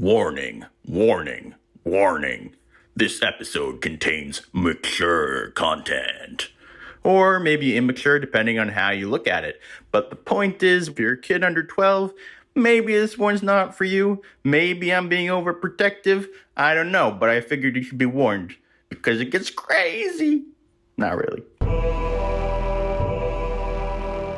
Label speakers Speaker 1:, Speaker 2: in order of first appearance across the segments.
Speaker 1: Warning, warning, warning. This episode contains mature content. Or maybe immature, depending on how you look at it. But the point is, if you're a kid under 12, maybe this one's not for you. Maybe I'm being overprotective. I don't know, but I figured you should be warned. Because it gets crazy. Not really.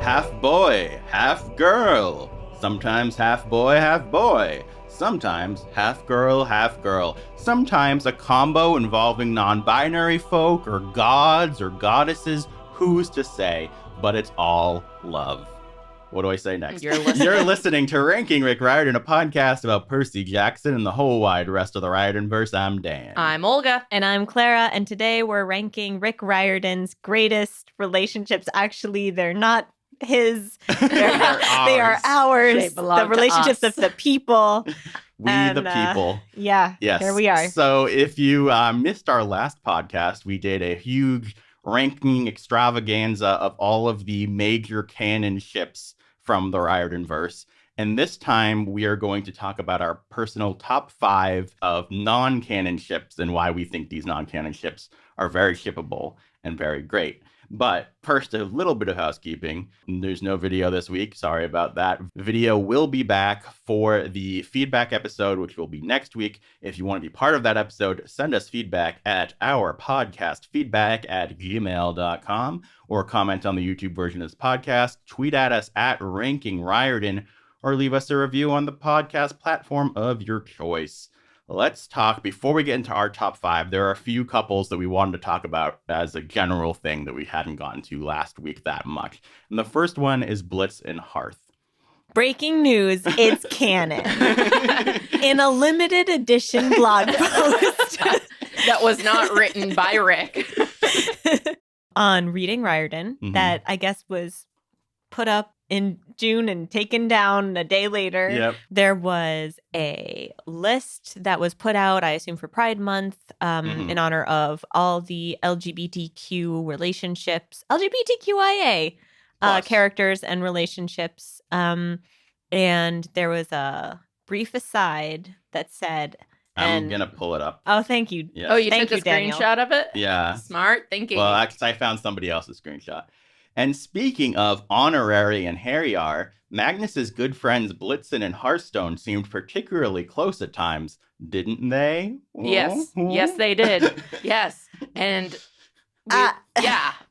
Speaker 2: Half boy, half girl. Sometimes half boy, half boy. Sometimes half girl, half girl. Sometimes a combo involving non-binary folk or gods or goddesses. Who's to say? But it's all love. What do I say next?
Speaker 3: You're
Speaker 2: listening to Ranking Rick Riordan, a podcast about Percy Jackson and the whole wide rest of the Riordanverse. I'm Dan.
Speaker 3: I'm Olga.
Speaker 4: And I'm Clara. And today we're ranking Rick Riordan's greatest relationships. Actually, they're not his. They are ours.
Speaker 3: They belong
Speaker 4: the relationships
Speaker 3: to us.
Speaker 4: of the people.
Speaker 2: We the people.
Speaker 4: Yeah.
Speaker 2: Yes.
Speaker 4: Here we are.
Speaker 2: So if you missed our last podcast, we did a huge ranking extravaganza of all of the major canon ships from the Riordanverse. And this time we are going to talk about our personal top 5 of non-canon ships and why we think these non-canon ships are very shippable and very great. But first, a little bit of housekeeping. There's no video this week. Sorry about that. Video will be back for the feedback episode, which will be next week. If you want to be part of that episode, send us feedback at our podcast, feedback@gmail.com, or comment on the YouTube version of this podcast, tweet at us at Ranking Riordan, or leave us a review on the podcast platform of your choice. Let's talk, before we get into our top 5, there are a few couples that we wanted to talk about as a general thing that we hadn't gotten to last week that much. And the first one is Blitzen and Hearth.
Speaker 4: Breaking news, it's canon. In a limited edition blog post.
Speaker 3: That was not written by Rick.
Speaker 4: On Reading Riordan, that I guess was put up in June and taken down a day later.
Speaker 2: Yep.
Speaker 4: There was a list that was put out, I assume for Pride Month, in honor of all the LGBTQ relationships, LGBTQIA characters and relationships. And there was a brief aside that said...
Speaker 2: I'm going to pull it up.
Speaker 4: Oh, thank you.
Speaker 2: Yes.
Speaker 3: Oh, you
Speaker 4: Thank
Speaker 3: took
Speaker 4: you,
Speaker 3: a
Speaker 4: Daniel.
Speaker 3: screenshot of it?
Speaker 2: Yeah.
Speaker 3: Smart thinking.
Speaker 2: Well, actually, I found somebody else's screenshot. And speaking of honorary and Harryar, Magnus's good friends Blitzen and Hearthstone seemed particularly close at times, didn't they?
Speaker 3: Yes. Yes, they did. Yes. And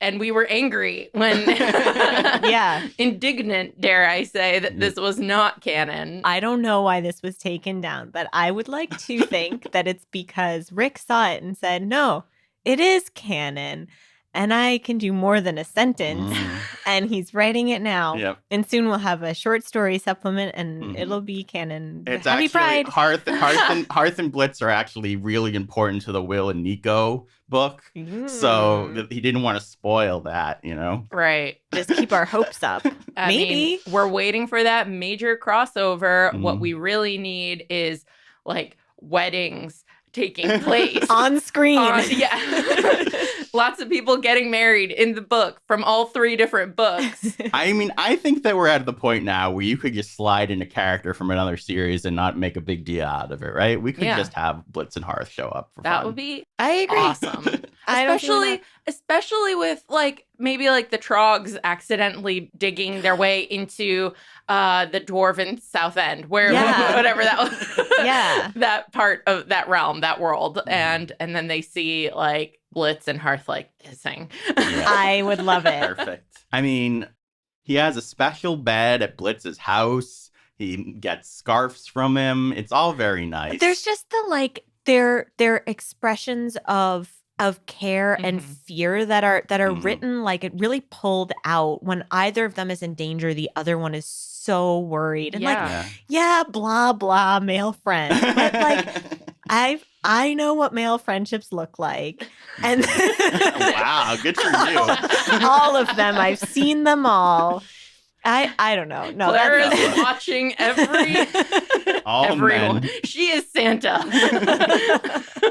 Speaker 3: and we were angry when indignant, dare I say, that this was not canon.
Speaker 4: I don't know why this was taken down, but I would like to think that it's because Rick saw it and said, no, it is canon. And I can do more than a sentence. And he's writing it now.
Speaker 2: Yep.
Speaker 4: And soon we'll have a short story supplement and it'll be canon.
Speaker 2: It's
Speaker 4: Happy
Speaker 2: actually,
Speaker 4: Pride.
Speaker 2: Hearth and Blitz are actually really important to the Will and Nico book. So he didn't want to spoil that, you know?
Speaker 3: Right.
Speaker 4: Just keep our hopes up.
Speaker 3: I
Speaker 4: Maybe.
Speaker 3: mean, we're waiting for that major crossover. What we really need is like weddings taking place
Speaker 4: On screen.
Speaker 3: Lots of people getting married in the book from all 3 different books.
Speaker 2: I mean, I think that we're at the point now where you could just slide in a character from another series and not make a big deal out of it, right? We could just have Blitz and Hearth show up for
Speaker 3: That
Speaker 2: fun.
Speaker 3: would be
Speaker 4: I agree.
Speaker 3: awesome.
Speaker 4: I don't see
Speaker 3: Especially with like maybe like the Trogs accidentally digging their way into the Dwarven South End, where whatever that was, that part of that realm, that world, and then they see like Blitz and Hearth like kissing.
Speaker 4: I would love it.
Speaker 2: Perfect. I mean, he has a special bed at Blitz's house. He gets scarves from him. It's all very nice.
Speaker 4: There's just the like their expressions of care and fear that are written like it really pulled out. When either of them is in danger, the other one is so worried and blah blah male friend. But like I know what male friendships look like, and
Speaker 2: wow, good for you.
Speaker 4: all of them. I've seen them all. I don't know. No,
Speaker 3: Clara's
Speaker 4: that's
Speaker 3: watching everyone.
Speaker 2: Men.
Speaker 3: She is Santa.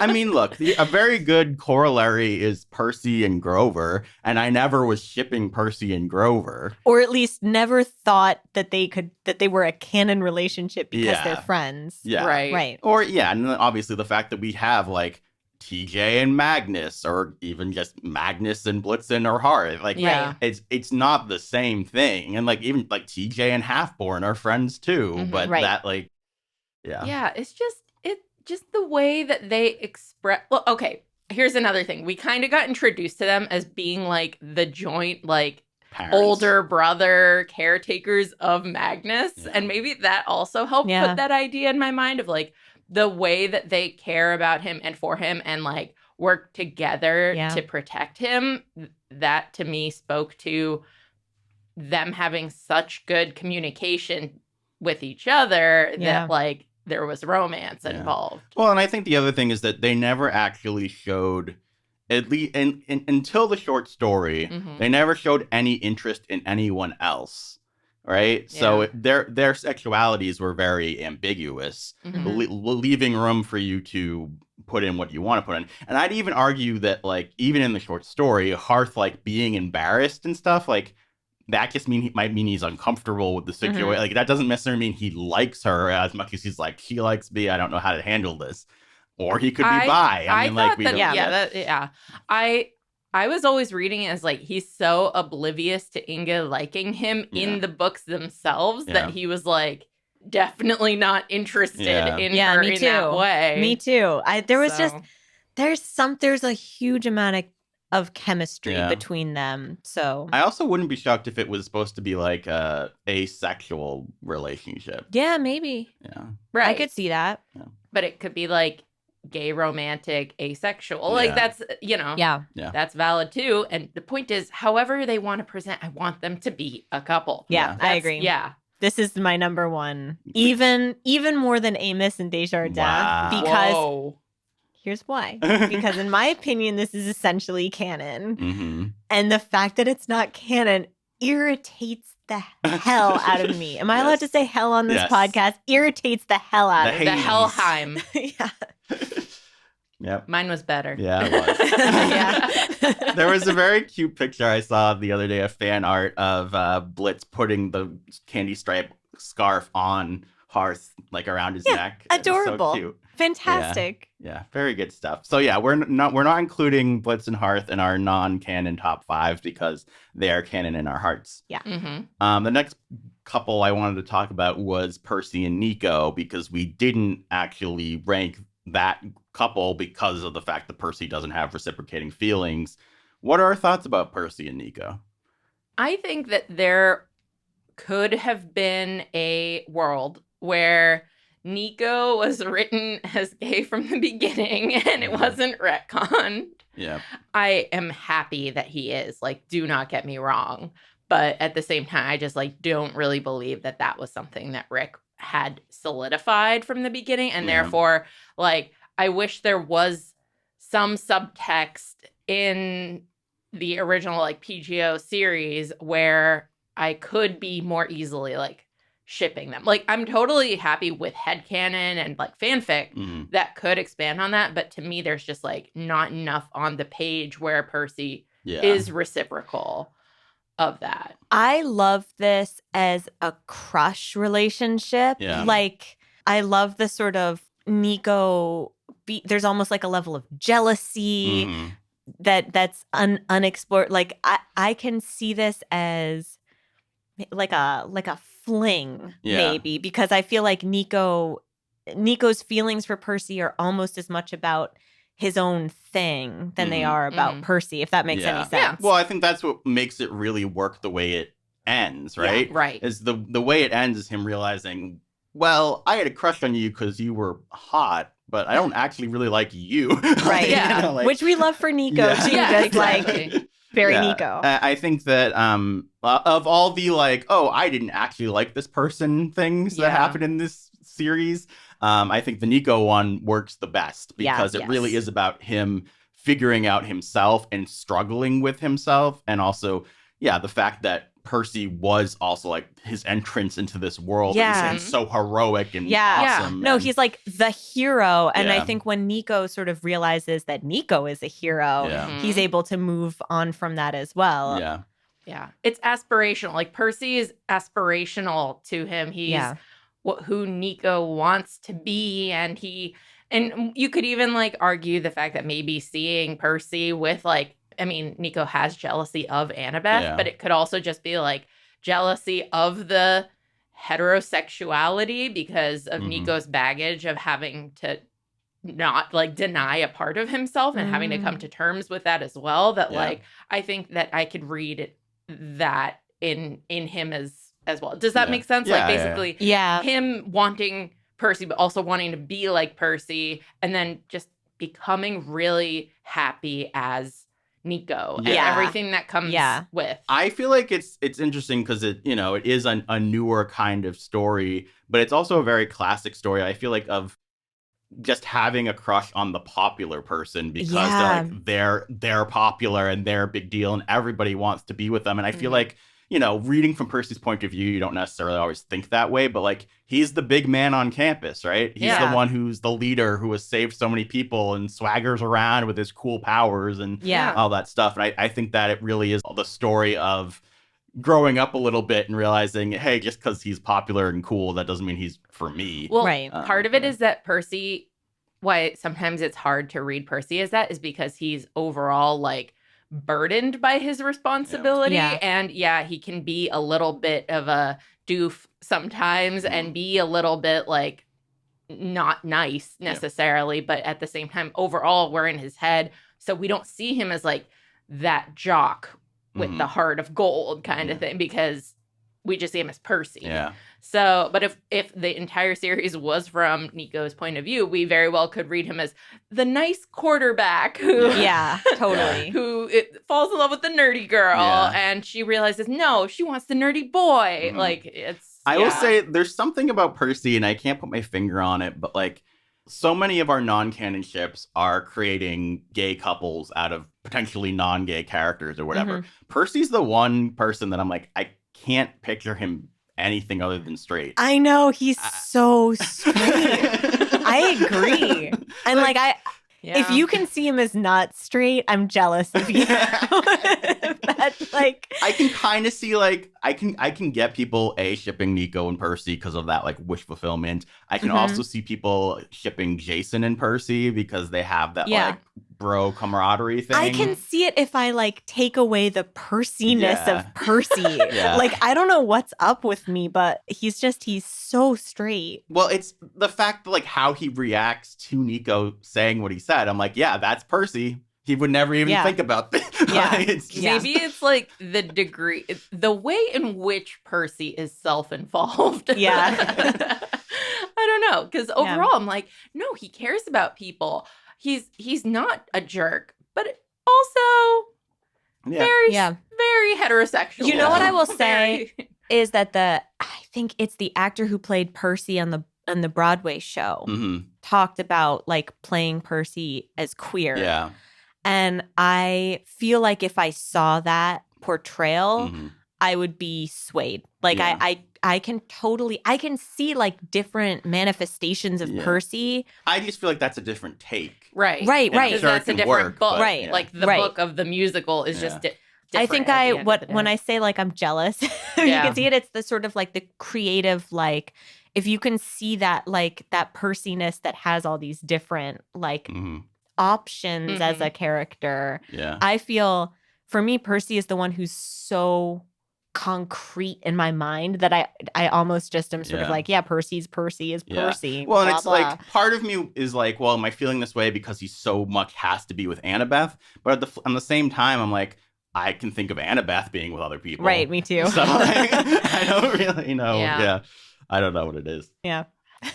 Speaker 2: I mean, look, a very good corollary is Percy and Grover, and I never was shipping Percy and Grover.
Speaker 4: or at least never thought that they were a canon relationship because they're friends.
Speaker 2: Yeah.
Speaker 3: Right.
Speaker 2: Or, and then obviously the fact that we have, like, TJ and Magnus, or even just Magnus and Blitzen or Hearth. Like, it's not the same thing. And, like, even, like, TJ and Halfborn are friends, too. But that, like,
Speaker 3: Yeah, it's just the way that they express. Well, okay, here's another thing. We kind of got introduced to them as being, like, the joint, like,
Speaker 2: parents.
Speaker 3: Older brother caretakers of Magnus. And maybe that also helped put that idea in my mind of, like, the way that they care about him and for him and, like, work together to protect him. That, to me, spoke to them having such good communication with each other that, like, there was romance involved.
Speaker 2: Well, and I think the other thing is that they never actually showed, at least until the short story, they never showed any interest in anyone else. Right? So their sexualities were very ambiguous, leaving room for you to put in what you want to put in. And I'd even argue that, like, even in the short story, Hearth, like, being embarrassed and stuff, like, that just might mean he's uncomfortable with the situation. Like, that doesn't necessarily mean he likes her as much as he's like, she likes me, I don't know how to handle this. Or he could be bi. I mean, like, we don't.
Speaker 3: I was always reading it as, like, he's so oblivious to Inga liking him in the books themselves that he was, like, definitely not interested in her in that way.
Speaker 4: Me too. There's a huge amount of chemistry between them. So
Speaker 2: I also wouldn't be shocked if it was supposed to be like a asexual relationship.
Speaker 4: Yeah, maybe.
Speaker 2: Yeah.
Speaker 3: Right.
Speaker 4: I could see that.
Speaker 2: Yeah.
Speaker 3: But it could be like gay, romantic, asexual. Like that's, that's valid too. And the point is, however they want to present, I want them to be a couple.
Speaker 4: Yeah, I agree.
Speaker 3: Yeah.
Speaker 4: This is my number one. Even more than Amos and Desjardins. Because here's why. Because in my opinion, this is essentially canon. And the fact that it's not canon irritates the hell out of me. Am I allowed to say hell on this podcast? Irritates the hell out of me.
Speaker 3: The Hellheim.
Speaker 2: Yep.
Speaker 3: Mine was better.
Speaker 2: Yeah, it was. There was a very cute picture I saw the other day of fan art of Blitz putting the candy stripe scarf on Hearth, like, around his neck.
Speaker 4: Adorable.
Speaker 2: So cute.
Speaker 4: Fantastic.
Speaker 2: Yeah, very good stuff. So we're not including Blitz and Hearth in our non-canon top 5 because they are canon in our hearts.
Speaker 4: Yeah.
Speaker 2: The next couple I wanted to talk about was Percy and Nico, because we didn't actually rank that couple because of the fact that Percy doesn't have reciprocating feelings. What are our thoughts about Percy and Nico?
Speaker 3: I think that there could have been a world where Nico was written as gay from the beginning and it wasn't retconned.
Speaker 2: Yeah.
Speaker 3: I am happy that he is. Like, do not get me wrong. But at the same time, I just, like, don't really believe that that was something that Rick had solidified from the beginning. And therefore, like, I wish there was some subtext in the original, like, PGO series where I could be more easily, like, shipping them. Like, I'm totally happy with headcanon and, like, fanfic that could expand on that. But to me, there's just, like, not enough on the page where Percy is reciprocal of that.
Speaker 4: I love this as a crush relationship.
Speaker 2: Yeah.
Speaker 4: Like, I love the sort of Nico, there's almost like a level of jealousy that's unexplored. Like, I can see this as like a fling, maybe, because I feel like Nico's feelings for Percy are almost as much about his own thing than they are about Percy, if that makes any sense.
Speaker 3: Yeah.
Speaker 2: Well, I think that's what makes it really work the way it ends, right?
Speaker 3: Yeah, right.
Speaker 2: Is the way it ends is him realizing, well, I had a crush on you because you were hot, but I don't actually really like you.
Speaker 4: Right.
Speaker 3: Yeah.
Speaker 2: You know, like,
Speaker 4: which we love for Nico too.
Speaker 3: Yeah,
Speaker 4: just like very Nico.
Speaker 2: I think that of all the, like, oh, I didn't actually like this person things that happened in this series, I think the Nico one works the best because it really is about him figuring out himself and struggling with himself. And also, the fact that Percy was also like his entrance into this world
Speaker 4: Yeah.
Speaker 2: and so heroic and
Speaker 4: Yeah.
Speaker 2: awesome.
Speaker 4: No,
Speaker 2: and-
Speaker 4: he's like the hero. And I
Speaker 2: Yeah.
Speaker 4: think when Nico sort of realizes that Nico is a hero,
Speaker 2: Yeah.
Speaker 4: he's able to move on from that as well.
Speaker 2: Yeah.
Speaker 3: Yeah. It's aspirational. Like Percy is aspirational to him. He's who Nico wants to be. And you could even like argue the fact that maybe seeing Percy with like, I mean, Nico has jealousy of Annabeth, but it could also just be like jealousy of the heterosexuality because of Nico's baggage of having to not like deny a part of himself and having to come to terms with that as well. That like, I think that I could read that in him as well. Does that make sense? Like basically him wanting Percy, but also wanting to be like Percy and then just becoming really happy as Nico and everything that comes with.
Speaker 2: I feel like it's interesting because it is a newer kind of story, but it's also a very classic story. I feel like of just having a crush on the popular person because they're popular and they're a big deal and everybody wants to be with them. And I feel like, reading from Percy's point of view, you don't necessarily always think that way, but like he's the big man on campus, right? He's the one who's the leader who has saved so many people and swaggers around with his cool powers and all that stuff. And I think that it really is the story of growing up a little bit and realizing, hey, just because he's popular and cool, that doesn't mean he's for me.
Speaker 3: Well, part of it is that Percy, why sometimes it's hard to read Percy as that is because he's overall like burdened by his responsibility. And he can be a little bit of a doof sometimes and be a little bit like not nice necessarily. But at the same time, overall, we're in his head. So we don't see him as like that jock with the heart of gold kind of thing because we just see him as Percy.
Speaker 2: Yeah.
Speaker 3: So, but if the entire series was from Nico's point of view, we very well could read him as the nice quarterback who, who falls in love with the nerdy girl, and she realizes no, she wants the nerdy boy. Like it's.
Speaker 2: I will say there's something about Percy, and I can't put my finger on it, but like so many of our non-canon ships are creating gay couples out of potentially non-gay characters or whatever. Percy's the one person that I'm like, I can't picture him anything other than straight.
Speaker 4: I know, he's so straight. I agree. And like if you can see him as not straight, I'm jealous of you. That's like
Speaker 2: I can kind of see like I can get people shipping Nico and Percy because of that like wish fulfillment. I can also see people shipping Jason and Percy because they have that like bro camaraderie thing.
Speaker 4: I can see it if I like take away the Percy-ness of Percy. Like I don't know what's up with me, but he's so straight.
Speaker 2: Well, it's the fact that like how he reacts to Nico saying what he said. I'm like, yeah, that's Percy. He would never even think about this.
Speaker 3: Maybe it's like the degree, the way in which Percy is self-involved.
Speaker 4: Yeah.
Speaker 3: I don't know. Because overall, I'm like, no, he cares about people. He's not a jerk, but also very heterosexual.
Speaker 4: You know what I will say is that I think it's the actor who played Percy on the Broadway show talked about like playing Percy as queer.
Speaker 2: Yeah.
Speaker 4: And I feel like if I saw that portrayal, I would be swayed. Like I can see like different manifestations of Percy.
Speaker 2: I just feel like that's a different take.
Speaker 3: Right.
Speaker 2: Because
Speaker 3: that's a different book.
Speaker 4: Right.
Speaker 3: Like the book of the musical is just different.
Speaker 4: I think when I say like I'm jealous, you can see it. It's the sort of like the creative, like if you can see that like that Percy-ness that has all these different like options as a character.
Speaker 2: Yeah.
Speaker 4: I feel for me, Percy is the one who's so concrete in my mind that I almost just am sort of like, Percy is Percy.
Speaker 2: Well,
Speaker 4: blah,
Speaker 2: and it's
Speaker 4: blah.
Speaker 2: like part of me is like, well, am I feeling this way because he so much has to be with Annabeth? But on the same time, I'm like, I can think of Annabeth being with other people.
Speaker 4: Right, me too.
Speaker 2: So like, I don't really know. Yeah. I don't know what it is.
Speaker 4: Yeah.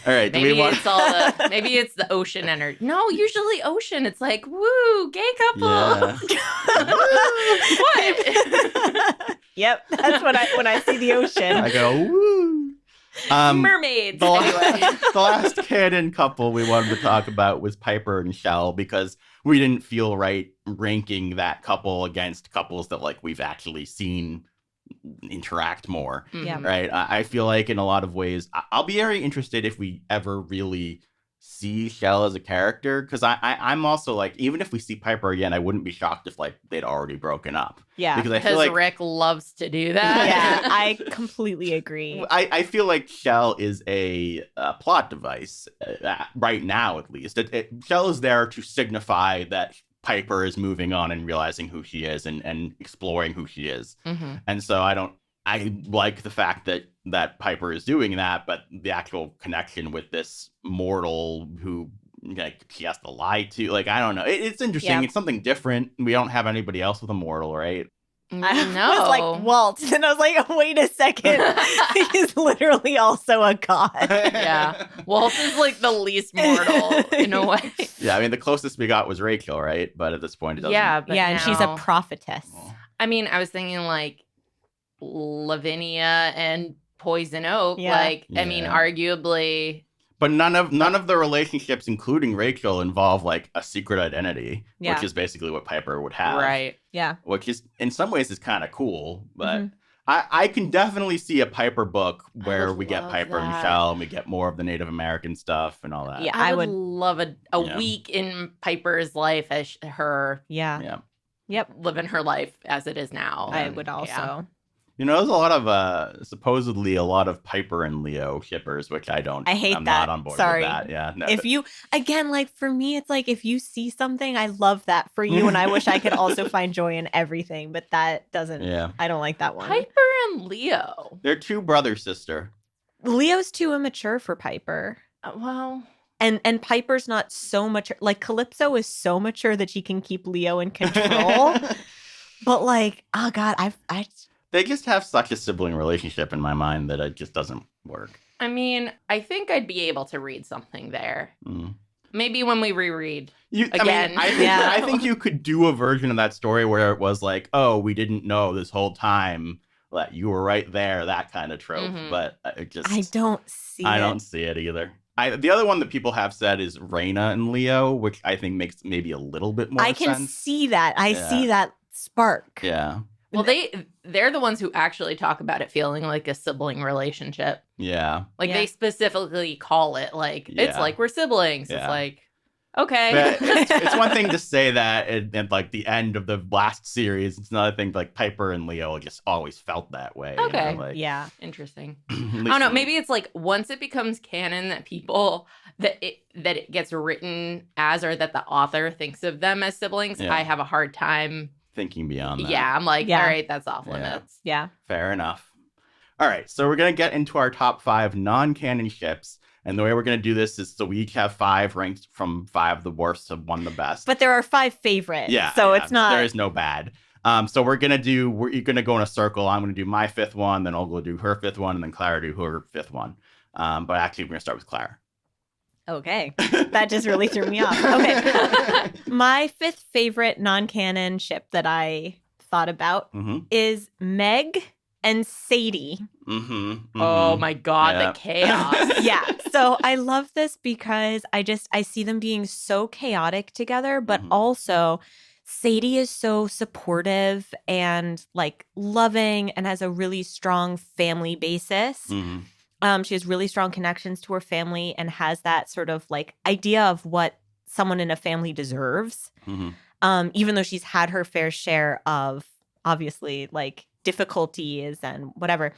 Speaker 2: All right.
Speaker 3: Maybe it's the ocean energy. No, usually ocean. It's like, woo, gay couple.
Speaker 2: Yeah.
Speaker 3: What?
Speaker 4: Yep, that's when I see the ocean.
Speaker 2: I go, woo.
Speaker 3: Mermaids. Anyway.
Speaker 2: The last canon couple we wanted to talk about was Piper and Shell because we didn't feel right ranking that couple against couples that like we've actually seen interact more.
Speaker 4: Yeah.
Speaker 2: Right. I feel like in a lot of ways, I'll be very interested if we ever really see Shell as a character, because I'm also like, even if we see Piper again, I wouldn't be shocked if like they'd already broken up.
Speaker 4: Yeah.
Speaker 2: Because I feel like
Speaker 3: Rick loves to do that.
Speaker 4: Yeah, I completely agree.
Speaker 2: I feel like Shell is a plot device right now, at least. Shell is there to signify that Piper is moving on and realizing who she is and exploring who she is.
Speaker 3: Mm-hmm.
Speaker 2: And so I like the fact that Piper is doing that, but the actual connection with this mortal who like she has to lie to, like, I don't know. It's interesting.
Speaker 4: Yeah.
Speaker 2: It's something different. We don't have anybody else with a mortal, right?
Speaker 4: I
Speaker 3: No.
Speaker 4: was like, Walt. And I was like, wait a second. He's literally also a god.
Speaker 3: Yeah. Walt is like the least mortal in a way.
Speaker 2: Yeah, I mean, the closest we got was Rachel, right? But at this point, it doesn't.
Speaker 3: Yeah, but
Speaker 4: Yeah, and she's a
Speaker 3: now-
Speaker 4: prophetess.
Speaker 3: I mean, I was thinking like Lavinia and Poison Oak.
Speaker 4: Yeah.
Speaker 3: Like, I mean,
Speaker 2: Yeah.
Speaker 3: arguably.
Speaker 2: But none of the relationships, including Rachel, involve like a secret identity,
Speaker 4: Yeah.
Speaker 2: which is basically what Piper would have.
Speaker 3: Right.
Speaker 4: Yeah.
Speaker 2: Which is in some ways is kind of cool, but
Speaker 4: Mhm.
Speaker 2: I can definitely see a Piper book where
Speaker 3: would
Speaker 2: we get
Speaker 3: love
Speaker 2: Piper and
Speaker 3: that.
Speaker 2: Shell and we get more of the Native American stuff and all that.
Speaker 4: Yeah.
Speaker 3: I
Speaker 4: I
Speaker 3: would
Speaker 4: would-
Speaker 3: love a
Speaker 2: Yeah.
Speaker 3: week in Piper's life as her
Speaker 4: Yeah.
Speaker 2: Yeah.
Speaker 4: Yep.
Speaker 3: living her life as it is now.
Speaker 4: I
Speaker 3: And,
Speaker 4: would
Speaker 3: yeah.
Speaker 4: also.
Speaker 2: You know, there's a lot of supposedly a lot of Piper and Leo shippers, which I don't.
Speaker 4: I hate
Speaker 2: I'm
Speaker 4: that.
Speaker 2: not on board
Speaker 4: Sorry.
Speaker 2: with that. Yeah. No,
Speaker 4: If you, again, like for me, it's like if you see something, I love that for you. And I wish I could also find joy in everything, but that doesn't,
Speaker 2: yeah,
Speaker 4: I don't like that one.
Speaker 3: Piper and Leo.
Speaker 2: they're two brother sister.
Speaker 4: Leo's too immature for Piper.
Speaker 3: Well,
Speaker 4: And Piper's not so mature. Like Calypso is so mature that she can keep Leo in control. But like, oh God, I
Speaker 2: They just have such a sibling relationship in my mind that it just doesn't work.
Speaker 3: I mean, I think I'd be able to read something there.
Speaker 2: Mm.
Speaker 3: Maybe when we reread.
Speaker 2: I
Speaker 3: Again.
Speaker 2: think,
Speaker 4: Yeah.
Speaker 2: I think you could do a version of that story where it was like, oh, we didn't know this whole time that you were right there, that kind of trope.
Speaker 3: Mhm.
Speaker 2: But it just,
Speaker 4: I don't see
Speaker 2: I
Speaker 4: it.
Speaker 2: don't see it either. The other one that people have said is Reyna and Leo, which I think makes maybe a little bit more
Speaker 4: I can
Speaker 2: sense.
Speaker 4: see that. I
Speaker 2: Yeah.
Speaker 4: see that spark.
Speaker 2: Yeah.
Speaker 3: Well, they're the ones who actually talk about it feeling like a sibling relationship.
Speaker 2: Yeah.
Speaker 3: Like
Speaker 4: Yeah.
Speaker 3: they specifically call it like it's
Speaker 2: Yeah.
Speaker 3: like we're siblings.
Speaker 2: Yeah.
Speaker 3: It's like okay.
Speaker 2: But it's one thing to say that at like the end of the last series. It's another thing like Piper and Leo just always felt that way. you know,
Speaker 3: Okay.
Speaker 2: like,
Speaker 4: Yeah.
Speaker 3: Interesting.
Speaker 2: at
Speaker 3: I
Speaker 2: least
Speaker 3: don't know.
Speaker 2: for me.
Speaker 3: Maybe it's like once it becomes canon that people that it gets written as, or that the author thinks of them as siblings.
Speaker 2: Yeah.
Speaker 3: I have a hard time.
Speaker 2: Thinking beyond that.
Speaker 3: Yeah, I'm like,
Speaker 4: Yeah.
Speaker 3: all right, that's off
Speaker 2: Yeah.
Speaker 3: limits.
Speaker 4: Yeah.
Speaker 2: Fair enough. All right, so we're going to get into our top 5 non-canon ships. And the way we're going to do this is so we each have 5 ranked from 5 the worst to 1 the best.
Speaker 4: But there are 5 favorites.
Speaker 2: yeah,
Speaker 4: So
Speaker 2: yeah,
Speaker 4: it's not.
Speaker 2: There is no bad. So you're going to go in a circle. I'm going to do my 5th one, then Olga will do her 5th one, and then Clara do her 5th one. But actually, we're going to start with Clara.
Speaker 4: Okay. That just really threw me off. Okay. My 5th favorite non-canon ship that I thought about
Speaker 2: Mm-hmm.
Speaker 4: is Meg and Sadie.
Speaker 2: Mm-hmm.
Speaker 3: Oh my god,
Speaker 2: Yeah.
Speaker 3: the chaos.
Speaker 4: Yeah. So I love this because I see them being so chaotic together, but
Speaker 2: Mhm.
Speaker 4: also Sadie is so supportive and like loving and has a really strong family basis.
Speaker 2: Mm-hmm.
Speaker 4: She has really strong connections to her family and has that sort of like idea of what someone in a family deserves.
Speaker 2: Mm-hmm.
Speaker 4: Even though she's had her fair share of obviously like difficulties and whatever.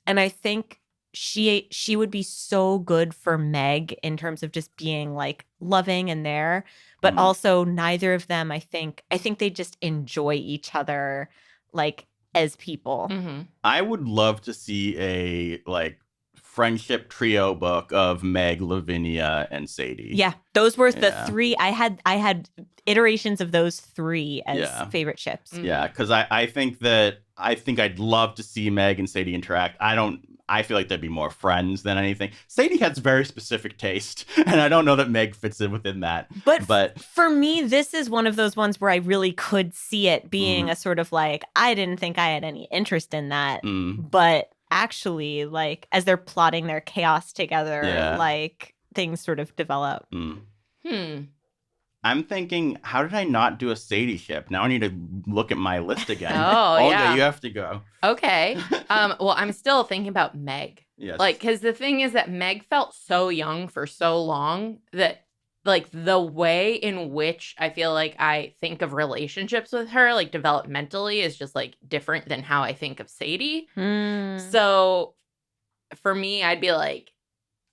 Speaker 4: And I think she would be so good for Meg in terms of just being like loving and there, but
Speaker 2: Mhm.
Speaker 4: also neither of them, I think they just enjoy each other like as people.
Speaker 3: hmm
Speaker 2: I would love to see a like friendship trio book of Meg, Lavinia, and Sadie.
Speaker 4: Yeah, those were the
Speaker 2: Yeah.
Speaker 4: 3. I had iterations of those 3 as
Speaker 2: Yeah.
Speaker 4: favorite ships.
Speaker 3: Mm.
Speaker 2: Yeah, because I think I'd love to see Meg and Sadie interact. I feel like they'd be more friends than anything. Sadie has very specific taste, and I don't know that Meg fits in within that.
Speaker 4: But for me, this is one of those ones where I really could see it being a sort of like, I didn't think I had any interest in that.
Speaker 2: Mm,
Speaker 4: But actually, like, as they're plotting their chaos together,
Speaker 2: Yeah.
Speaker 4: like, things sort of develop.
Speaker 2: mm.
Speaker 3: Hmm.
Speaker 2: I'm thinking, how did I not do a Sadie ship? Now I need to look at my list again.
Speaker 3: Oh,
Speaker 2: Olga,
Speaker 3: yeah.
Speaker 2: you have to go.
Speaker 3: Okay. Well, I'm still thinking about Meg.
Speaker 2: Yes.
Speaker 3: Like, because the thing is that Meg felt so young for so long that, like, the way in which I feel like I think of relationships with her, like, developmentally is just, like, different than how I think of Sadie. So, for me, I'd be like,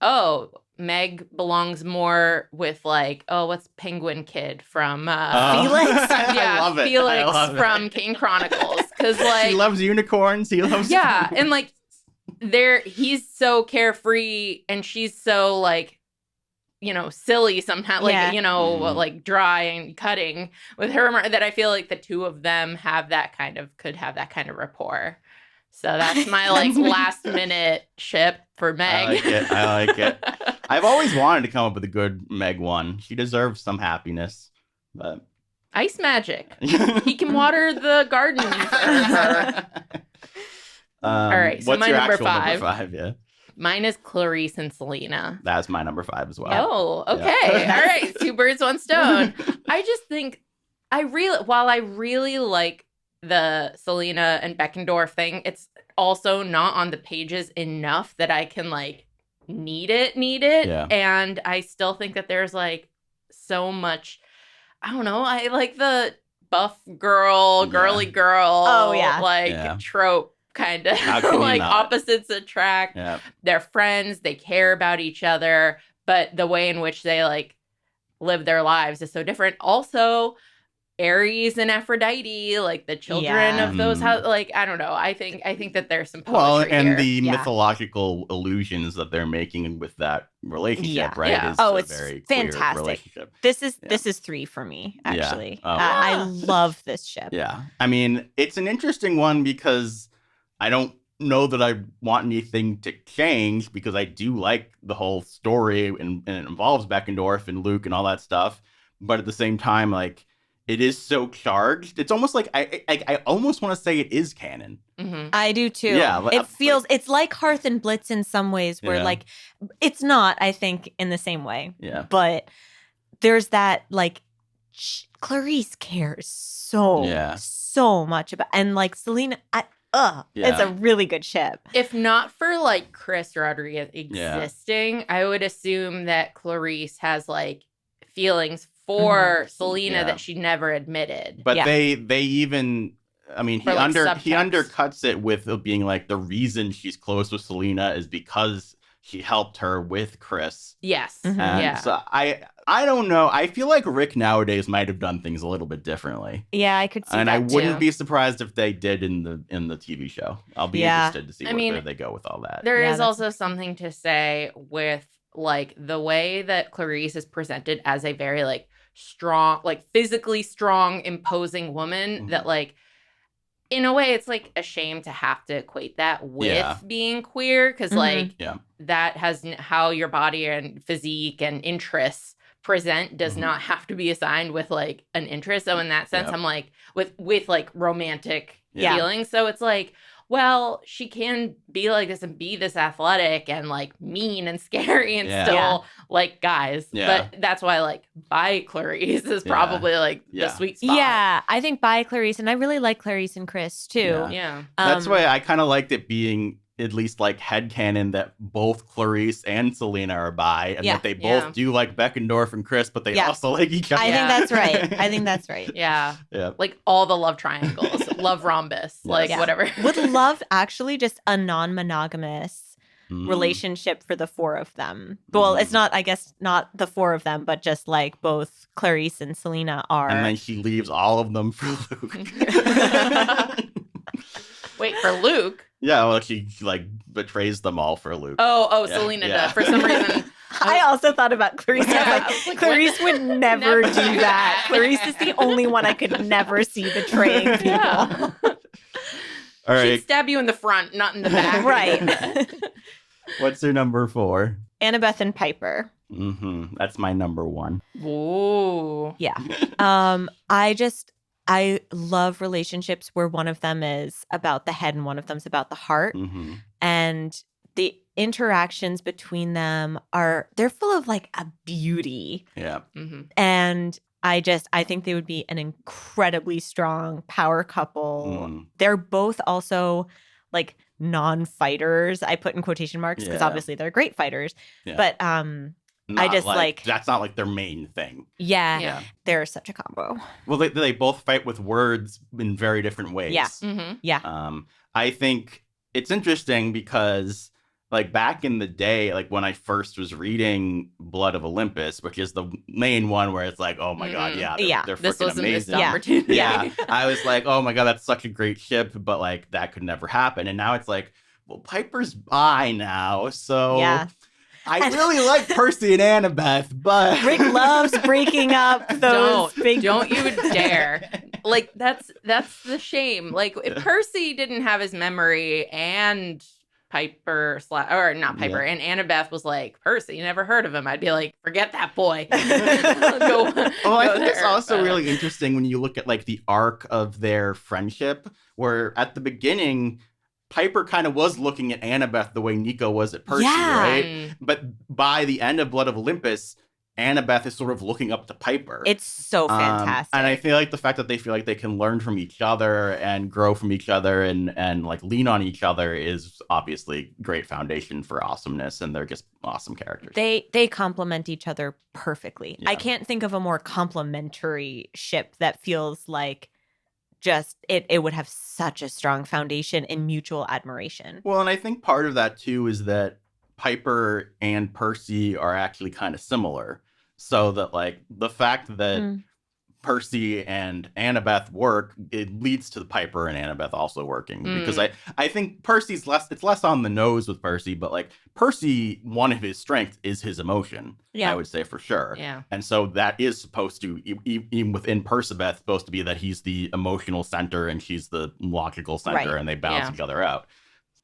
Speaker 3: oh, Meg belongs more with, like, oh, what's Penguin Kid from
Speaker 4: Felix?
Speaker 3: yeah,
Speaker 2: I love it.
Speaker 3: Felix from King Chronicles. Because, like,
Speaker 2: he loves unicorns. He loves
Speaker 3: yeah, and like he's so carefree and she's so, like, you know, silly sometimes, like, you know, like dry and cutting with her, that I feel like the two of them could have that kind of rapport. So that's my like last minute ship for Meg.
Speaker 2: I like it. I've always wanted to come up with a good Meg one. She deserves some happiness. But
Speaker 3: ice magic. He can water the garden for her. All right, so
Speaker 2: what's
Speaker 3: my
Speaker 2: your
Speaker 3: number
Speaker 2: actual
Speaker 3: five?
Speaker 2: Number 5, yeah.
Speaker 3: Mine is Clarice and Selena.
Speaker 2: That's my number 5 as well.
Speaker 3: Oh, okay.
Speaker 2: Yeah.
Speaker 3: All right. 2 birds, 1 stone. I just think while I really like the Selena and Beckendorf thing, it's also not on the pages enough that I can, like, need it.
Speaker 2: Yeah.
Speaker 3: And I still think that there's, like, so much, I don't know. I like the buff girl, girly girl, trope. Kind of like opposites attract.
Speaker 2: Yeah.
Speaker 3: They're friends. They care about each other, but the way in which they, like, live their lives is so different. Also, Ares and Aphrodite, like the children of those like, I don't know. I think that there's some poetry
Speaker 2: and
Speaker 3: here.
Speaker 2: the mythological illusions that they're making with that relationship, right?
Speaker 3: Yeah.
Speaker 2: Is
Speaker 4: it's
Speaker 2: very
Speaker 4: fantastic.
Speaker 2: Relationship.
Speaker 4: This is 3 for me, actually.
Speaker 2: Yeah.
Speaker 4: I love this ship.
Speaker 2: Yeah. I mean, it's an interesting one because I don't know that I want anything to change, because I do like the whole story and it involves Beckendorf and Luke and all that stuff. But at the same time, like, it is so charged. It's almost like I almost want to say it is canon.
Speaker 3: Mm-hmm.
Speaker 4: I do too.
Speaker 2: Yeah,
Speaker 4: it feels it's like Hearth and Blitz in some ways, where like it's not, I think, in the same way.
Speaker 2: Yeah,
Speaker 4: but there's that, like, Clarice cares so much about, and like Selena. It's a really good ship.
Speaker 3: If not for, like, Chris Rodriguez existing, I would assume that Clarice has, like, feelings for Selena that she never admitted.
Speaker 2: But they even, I mean, he undercuts it with being like, the reason she's close with Selena is because she helped her with Chris.
Speaker 3: Yes.
Speaker 2: And so I don't know. I feel like Rick nowadays might have done things a little bit differently.
Speaker 4: Yeah, I could see
Speaker 2: and
Speaker 4: that,
Speaker 2: I wouldn't be surprised if they did in the TV show. I'll be interested to see where they go with all that.
Speaker 3: There is also something to say with, like, the way that Clarice is presented as a very, like, strong, like, physically strong, imposing woman that, like, in a way, it's, like, a shame to have to equate that with being queer, because, like, that has how your body and physique and interests present does not have to be assigned with, like, an interest. So in that sense, I'm like, with like romantic feelings. So it's like, well, she can be like this and be this athletic and, like, mean and scary and still like guys. But that's why, like, bi Clarice is probably like the sweet spot.
Speaker 4: Yeah, I think bi Clarice, and I really like Clarice and Chris too.
Speaker 3: Yeah.
Speaker 2: That's why I kind of liked it being at least, like, headcanon that both Clarice and Selena are bi, and that they both do like Beckendorf and Chris, but they also like each other.
Speaker 4: I think that's right.
Speaker 3: Yeah. Like, all the love triangles, love rhombus, like, whatever.
Speaker 4: Would love actually just a non-monogamous relationship for the 4 of them. Well, it's not, I guess, not the 4 of them, but just, like, both Clarice and Selena are.
Speaker 2: And then she leaves all of them for Luke.
Speaker 3: Wait, for Luke?
Speaker 2: Yeah, well, she, like, betrays them all for Luke.
Speaker 3: Selena does. For some reason.
Speaker 4: I also thought about Clarice. I was like, Clarice would never do that. Clarice is the only one I could never see betraying people.
Speaker 3: Yeah.
Speaker 2: All right.
Speaker 3: She'd stab you in the front, not in the back.
Speaker 4: Right.
Speaker 2: What's your number 4?
Speaker 4: Annabeth and Piper.
Speaker 2: That's my number 1.
Speaker 3: Ooh.
Speaker 4: Yeah. I love relationships where one of them is about the head and one of them's about the heart. And interactions between them they're full of like a beauty.
Speaker 2: Yeah.
Speaker 3: Mm-hmm.
Speaker 4: And I think they would be an incredibly strong power couple. They're both also like non-fighters. I put in quotation marks because obviously they're great fighters.
Speaker 2: Yeah.
Speaker 4: But I just like
Speaker 2: that's not like their main thing.
Speaker 4: Yeah. They're such a combo.
Speaker 2: Well, they both fight with words in very different ways.
Speaker 4: Yeah.
Speaker 3: Mm-hmm.
Speaker 4: Yeah.
Speaker 2: I think it's interesting because like back in the day, like when I first was reading Blood of Olympus, which is the main one where it's like, oh my God, they're
Speaker 3: this
Speaker 2: freaking
Speaker 3: was
Speaker 2: amazing.
Speaker 3: A missed opportunity.
Speaker 2: Yeah. I was like, oh my God, that's such a great ship, but like that could never happen. And now it's like, well, Piper's bi now, so I really like Percy and Annabeth, but
Speaker 4: Rick loves breaking up those
Speaker 3: don't you dare. Like that's the shame. Like if Percy didn't have his memory and Piper and Annabeth was like, Percy, never heard of him, I'd be like, forget that boy.
Speaker 2: I think it's also really interesting when you look at like the arc of their friendship, where at the beginning Piper kind of was looking at Annabeth the way Nico was at Percy, right? But by the end of Blood of Olympus, Annabeth is sort of looking up to Piper.
Speaker 4: It's so fantastic.
Speaker 2: And I feel like the fact that they feel like they can learn from each other and grow from each other and like lean on each other is obviously great foundation for awesomeness, and they're just awesome characters.
Speaker 4: They complement each other perfectly.
Speaker 2: Yeah.
Speaker 4: I can't think of a more complementary ship that feels like just it would have such a strong foundation in mutual admiration.
Speaker 2: Well, and I think part of that too is that Piper and Percy are actually kind of similar. So that like the fact that Percy and Annabeth work, it leads to Piper and Annabeth also working. Because I think Percy's less on the nose with Percy, but like Percy, one of his strengths is his emotion. Yeah. I would say for sure.
Speaker 3: Yeah.
Speaker 2: And so that is supposed to, even within Percabeth, supposed to be that he's the emotional center and she's the logical center, and they balance each other out.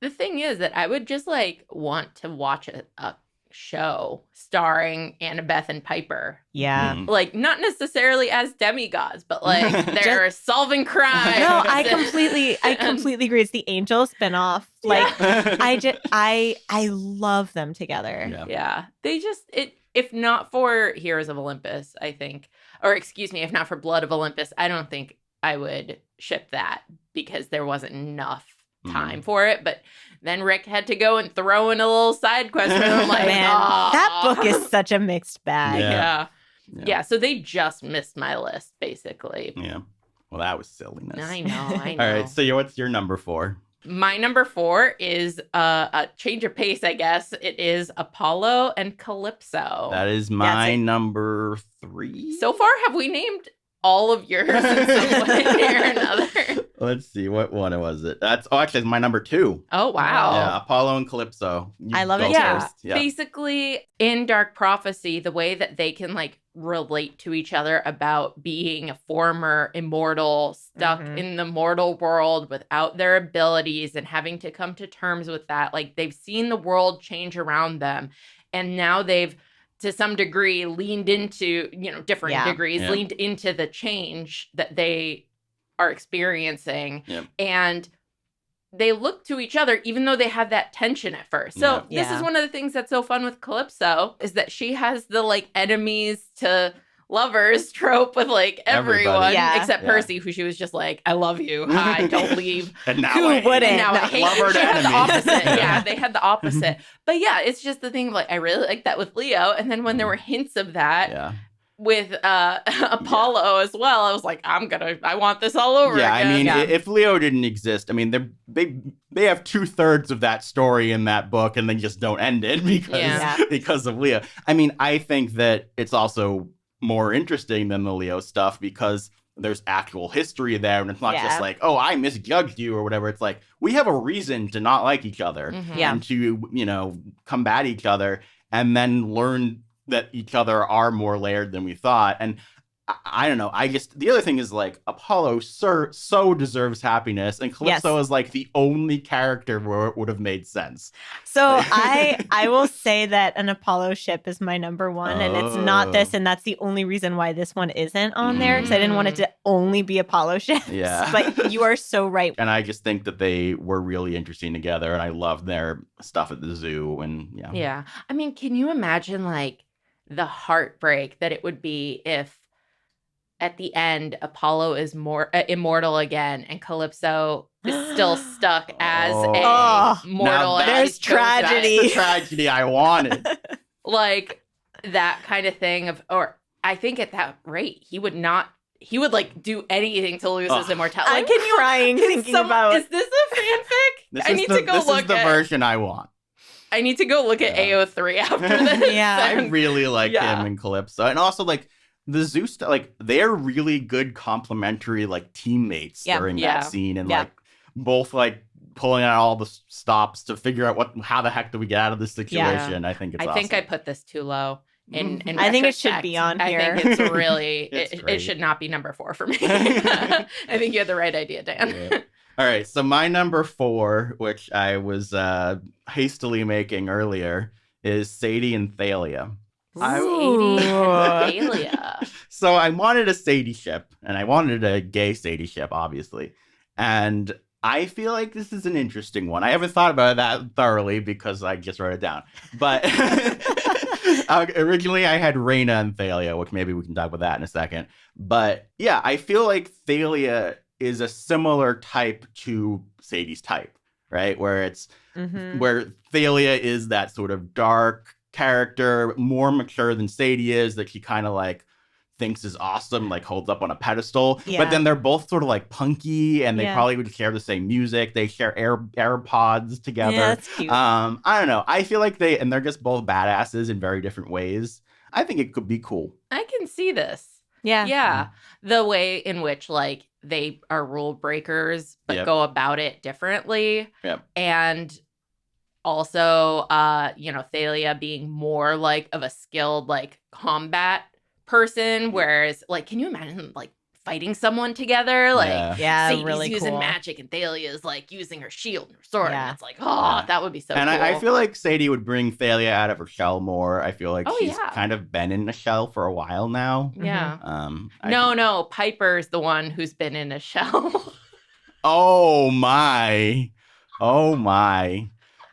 Speaker 3: The thing is that I would just like want to watch a show starring Annabeth and Piper.
Speaker 4: Yeah.
Speaker 3: Like not necessarily as demigods, but like they're solving crime.
Speaker 4: No, I completely agree. It's the Angel spinoff. Like I love them together.
Speaker 3: Yeah. They just if not for Heroes of Olympus, I think, or excuse me, if not for Blood of Olympus, I don't think I would ship that because there wasn't enough time for it. But then Rick had to go and throw in a little side quest for them. Like,
Speaker 4: man, that book is such a mixed bag.
Speaker 3: Yeah. So they just missed my list, basically.
Speaker 2: Yeah. Well, that was silliness.
Speaker 3: I know.
Speaker 2: All right. So what's your number 4?
Speaker 3: My number 4 is a change of pace, I guess. It is Apollo and Calypso.
Speaker 2: That is my number 3.
Speaker 3: So far, have we named all of yours in some way or another?
Speaker 2: Let's see, what one was it? Actually, it's my number 2.
Speaker 3: Oh, wow.
Speaker 2: Yeah, Apollo and Calypso.
Speaker 4: I love it.
Speaker 3: Yeah. Basically, in Dark Prophecy, the way that they can like relate to each other about being a former immortal stuck in the mortal world without their abilities and having to come to terms with that. Like they've seen the world change around them, and now they've to some degree leaned into, different degrees, leaned into the change that they are experiencing. And they look to each other, even though they have that tension at first. So this is one of the things that's so fun with Calypso, is that she has the like enemies to lovers trope with like everyone except Percy, who she was just like, I love you, hi, don't leave.
Speaker 2: And now
Speaker 4: who wouldn't?
Speaker 3: Now I hate you. She had the opposite. Yeah, they had the opposite. But yeah, it's just the thing of like, I really like that with Leo. And then when there were hints of that with Apollo as well, I was like, I want this all over again.
Speaker 2: I mean, if Leo didn't exist, I mean, they have 2/3 of that story in that book, and they just don't end it because of Leo. I mean, I think that it's also more interesting than the Leo stuff because there's actual history there, and it's not just like, oh, I misjudged you or whatever. It's like, we have a reason to not like each other and to, combat each other, and then learn that each other are more layered than we thought. And I don't know. The other thing is like Apollo so deserves happiness, and Calypso is like the only character where it would have made sense.
Speaker 4: So I will say that an Apollo ship is my number one, and it's not this, and that's the only reason why this one isn't on there, because I didn't want it to only be Apollo ships.
Speaker 2: Yeah.
Speaker 4: But you are so right.
Speaker 2: And I just think that they were really interesting together, and I loved their stuff at the zoo, and
Speaker 3: Yeah. I mean, can you imagine like the heartbreak that it would be if at the end Apollo is more immortal again and Calypso is still stuck as a mortal?
Speaker 4: There's tragedy.
Speaker 2: That's the tragedy I wanted.
Speaker 3: Like that kind of thing or I think at that rate he would like do anything to lose his immortality.
Speaker 4: I'm crying thinking about.
Speaker 3: Is this a fanfic? I need to go look at.
Speaker 2: This is the version I want.
Speaker 3: I need to go look at AO3 after this.
Speaker 2: I really like him and Calypso. And also, like, the Zeus, like, they're really good complementary, like, teammates during that scene. And, like, both, like, pulling out all the stops to figure out how the heck do we get out of this situation. I think it's awesome.
Speaker 3: I think I put this too low. In
Speaker 4: I think it should be on here.
Speaker 3: I think it's really, it should not be number 4 for me. I think you had the right idea, Dan.
Speaker 2: Yeah. All right, so my number 4, which I was hastily making earlier, is Sadie and Thalia.
Speaker 3: Sadie and Thalia.
Speaker 2: So I wanted a Sadie ship, and I wanted a gay Sadie ship, obviously. And I feel like this is an interesting one. I haven't thought about that thoroughly because I just wrote it down. But originally I had Reyna and Thalia, which maybe we can talk about that in a second. But yeah, I feel like Thalia is a similar type to Sadie's type, right? Where it's where Thalia is that sort of dark character, more mature than Sadie is, that she kind of like thinks is awesome, like holds up on a pedestal. Yeah. But then they're both sort of like punky, and they probably would share the same music. They share AirPods together.
Speaker 4: Yeah, that's cute.
Speaker 2: I don't know. I feel like they're just both badasses in very different ways. I think it could be cool.
Speaker 3: I can see this.
Speaker 4: Yeah.
Speaker 3: Yeah. The way in which like they are rule breakers, but go about it differently.
Speaker 2: Yep.
Speaker 3: And also, Thalia being more like of a skilled like combat person, whereas like, can you imagine like fighting someone together? Like, Sadie's
Speaker 4: really
Speaker 3: using
Speaker 4: cool.
Speaker 3: magic and Thalia's like using her shield and her sword. And it's like, that would be so
Speaker 2: and
Speaker 3: cool.
Speaker 2: I feel like Sadie would bring Thalia out of her shell more. I feel like she's kind of been in a shell for a while now.
Speaker 3: Yeah. No, Piper's the one who's been in a shell.
Speaker 2: Oh my.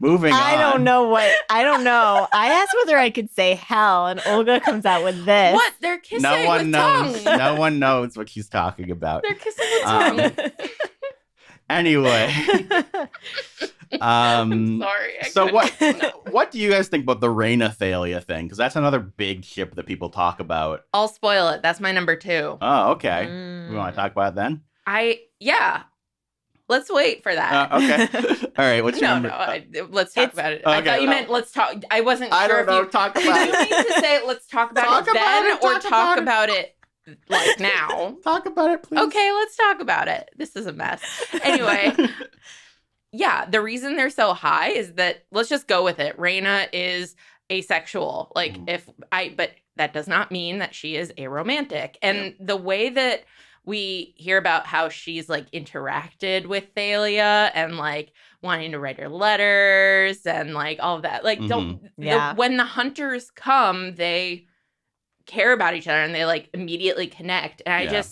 Speaker 2: Moving on.
Speaker 4: I don't know. I asked whether I could say hell, and Olga comes out with this.
Speaker 3: What? They're kissing with tongue.
Speaker 2: No one knows what she's talking about.
Speaker 3: They're kissing with tongue.
Speaker 2: Anyway.
Speaker 3: I'm sorry.
Speaker 2: So what do you guys think about the Reyna Thalia thing? Because that's another big ship that people talk about.
Speaker 3: I'll spoil it. That's my number 2.
Speaker 2: Oh, okay. We want to talk about it then?
Speaker 3: Let's wait for that.
Speaker 2: Okay. All right. What's your number?
Speaker 3: Let's talk about it.
Speaker 2: Okay.
Speaker 3: I thought you meant let's talk. I wasn't sure
Speaker 2: don't
Speaker 3: if
Speaker 2: know.
Speaker 3: you
Speaker 2: Talk about
Speaker 3: did
Speaker 2: it.
Speaker 3: you mean to say let's talk about it then or talk about it like now?
Speaker 2: Talk about it, please.
Speaker 3: Okay, let's talk about it. This is a mess. Anyway, the reason they're so high is that let's just go with it. Reyna is asexual. But that does not mean that she is aromantic. And the way that we hear about how she's like interacted with Thalia and like wanting to write her letters and like all of that. Like, when the hunters come, they care about each other and they like immediately connect. And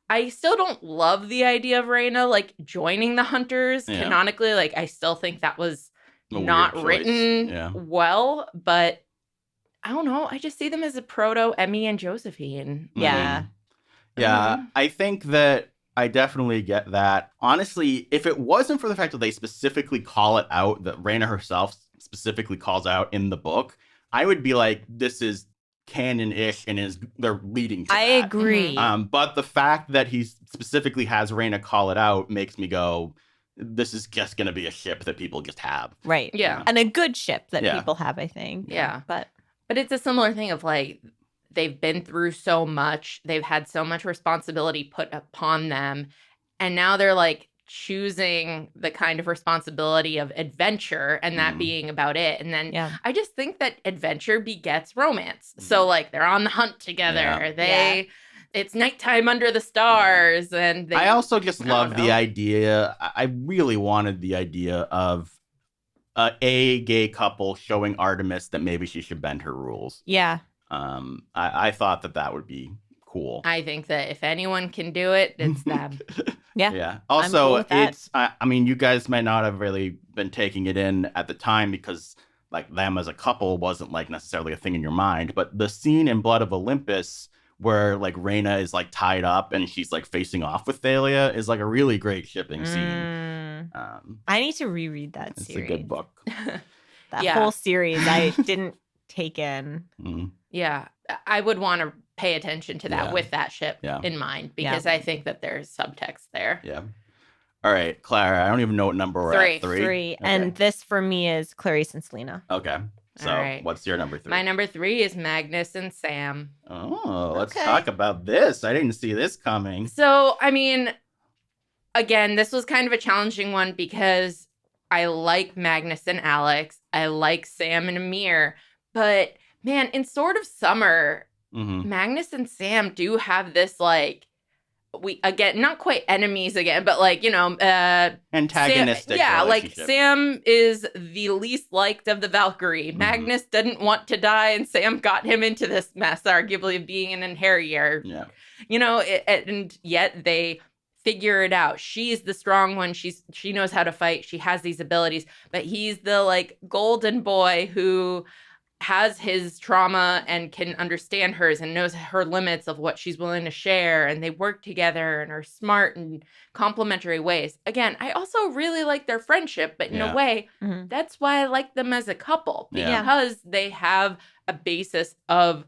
Speaker 3: I still don't love the idea of Reyna like joining the hunters canonically. Like, I still think that was not written well, but I don't know. I just see them as a proto Emmy and Josephine.
Speaker 4: Yeah.
Speaker 2: Yeah, I think that I definitely get that. Honestly, if it wasn't for the fact that they specifically call it out, that Reyna herself specifically calls out in the book, I would be like, this is canon-ish and they're leading to that.
Speaker 4: I agree.
Speaker 2: But the fact that he specifically has Reyna call it out makes me go, this is just going to be a ship that people just have.
Speaker 4: Right.
Speaker 3: Yeah.
Speaker 4: And a good ship that people have, I think.
Speaker 3: Yeah.
Speaker 4: But
Speaker 3: it's a similar thing of like, they've been through so much. They've had so much responsibility put upon them. And now they're like choosing the kind of responsibility of adventure and that being about it. And then I just think that adventure begets romance. So like they're on the hunt together. it's nighttime under the stars. And
Speaker 2: I also just love the idea. I really wanted the idea of a gay couple showing Artemis that maybe she should bend her rules.
Speaker 4: Yeah.
Speaker 2: I thought that would be cool.
Speaker 3: I think that if anyone can do it, it's them.
Speaker 2: Yeah. Also, I mean, you guys might not have really been taking it in at the time because like them as a couple wasn't like necessarily a thing in your mind. But the scene in Blood of Olympus where like Reyna is like tied up and she's like facing off with Thalia is like a really great shipping scene.
Speaker 4: I need to reread that series.
Speaker 2: It's a good book.
Speaker 4: That whole series I didn't take in.
Speaker 3: Yeah. I would want to pay attention to that with that ship in mind because I think that there's subtext there.
Speaker 2: Yeah. All right, Clara, I don't even know what number we're at. Three.
Speaker 4: Okay. And this for me is Clarice and Selena.
Speaker 2: Okay. So what's your number 3?
Speaker 3: My number 3 is Magnus and Sam.
Speaker 2: Oh, let's talk about this. I didn't see this coming.
Speaker 3: So, I mean, again, this was kind of a challenging one because I like Magnus and Alex. I like Sam and Amir. But, man, in Sword of Summer, Magnus and Sam do have this, like, again, not quite enemies again, but like, you know,
Speaker 2: antagonistic.
Speaker 3: Like Sam is the least liked of the Valkyrie. Magnus didn't want to die, and Sam got him into this mess, arguably of being an inheritor.
Speaker 2: Yeah,
Speaker 3: you know, and yet they figure it out. She's the strong one. She knows how to fight. She has these abilities, but he's the like golden boy who has his trauma and can understand hers and knows her limits of what she's willing to share, and they work together and are smart in complementary ways. Again, I also really like their friendship, but in a way, that's why I like them as a couple, because they have a basis of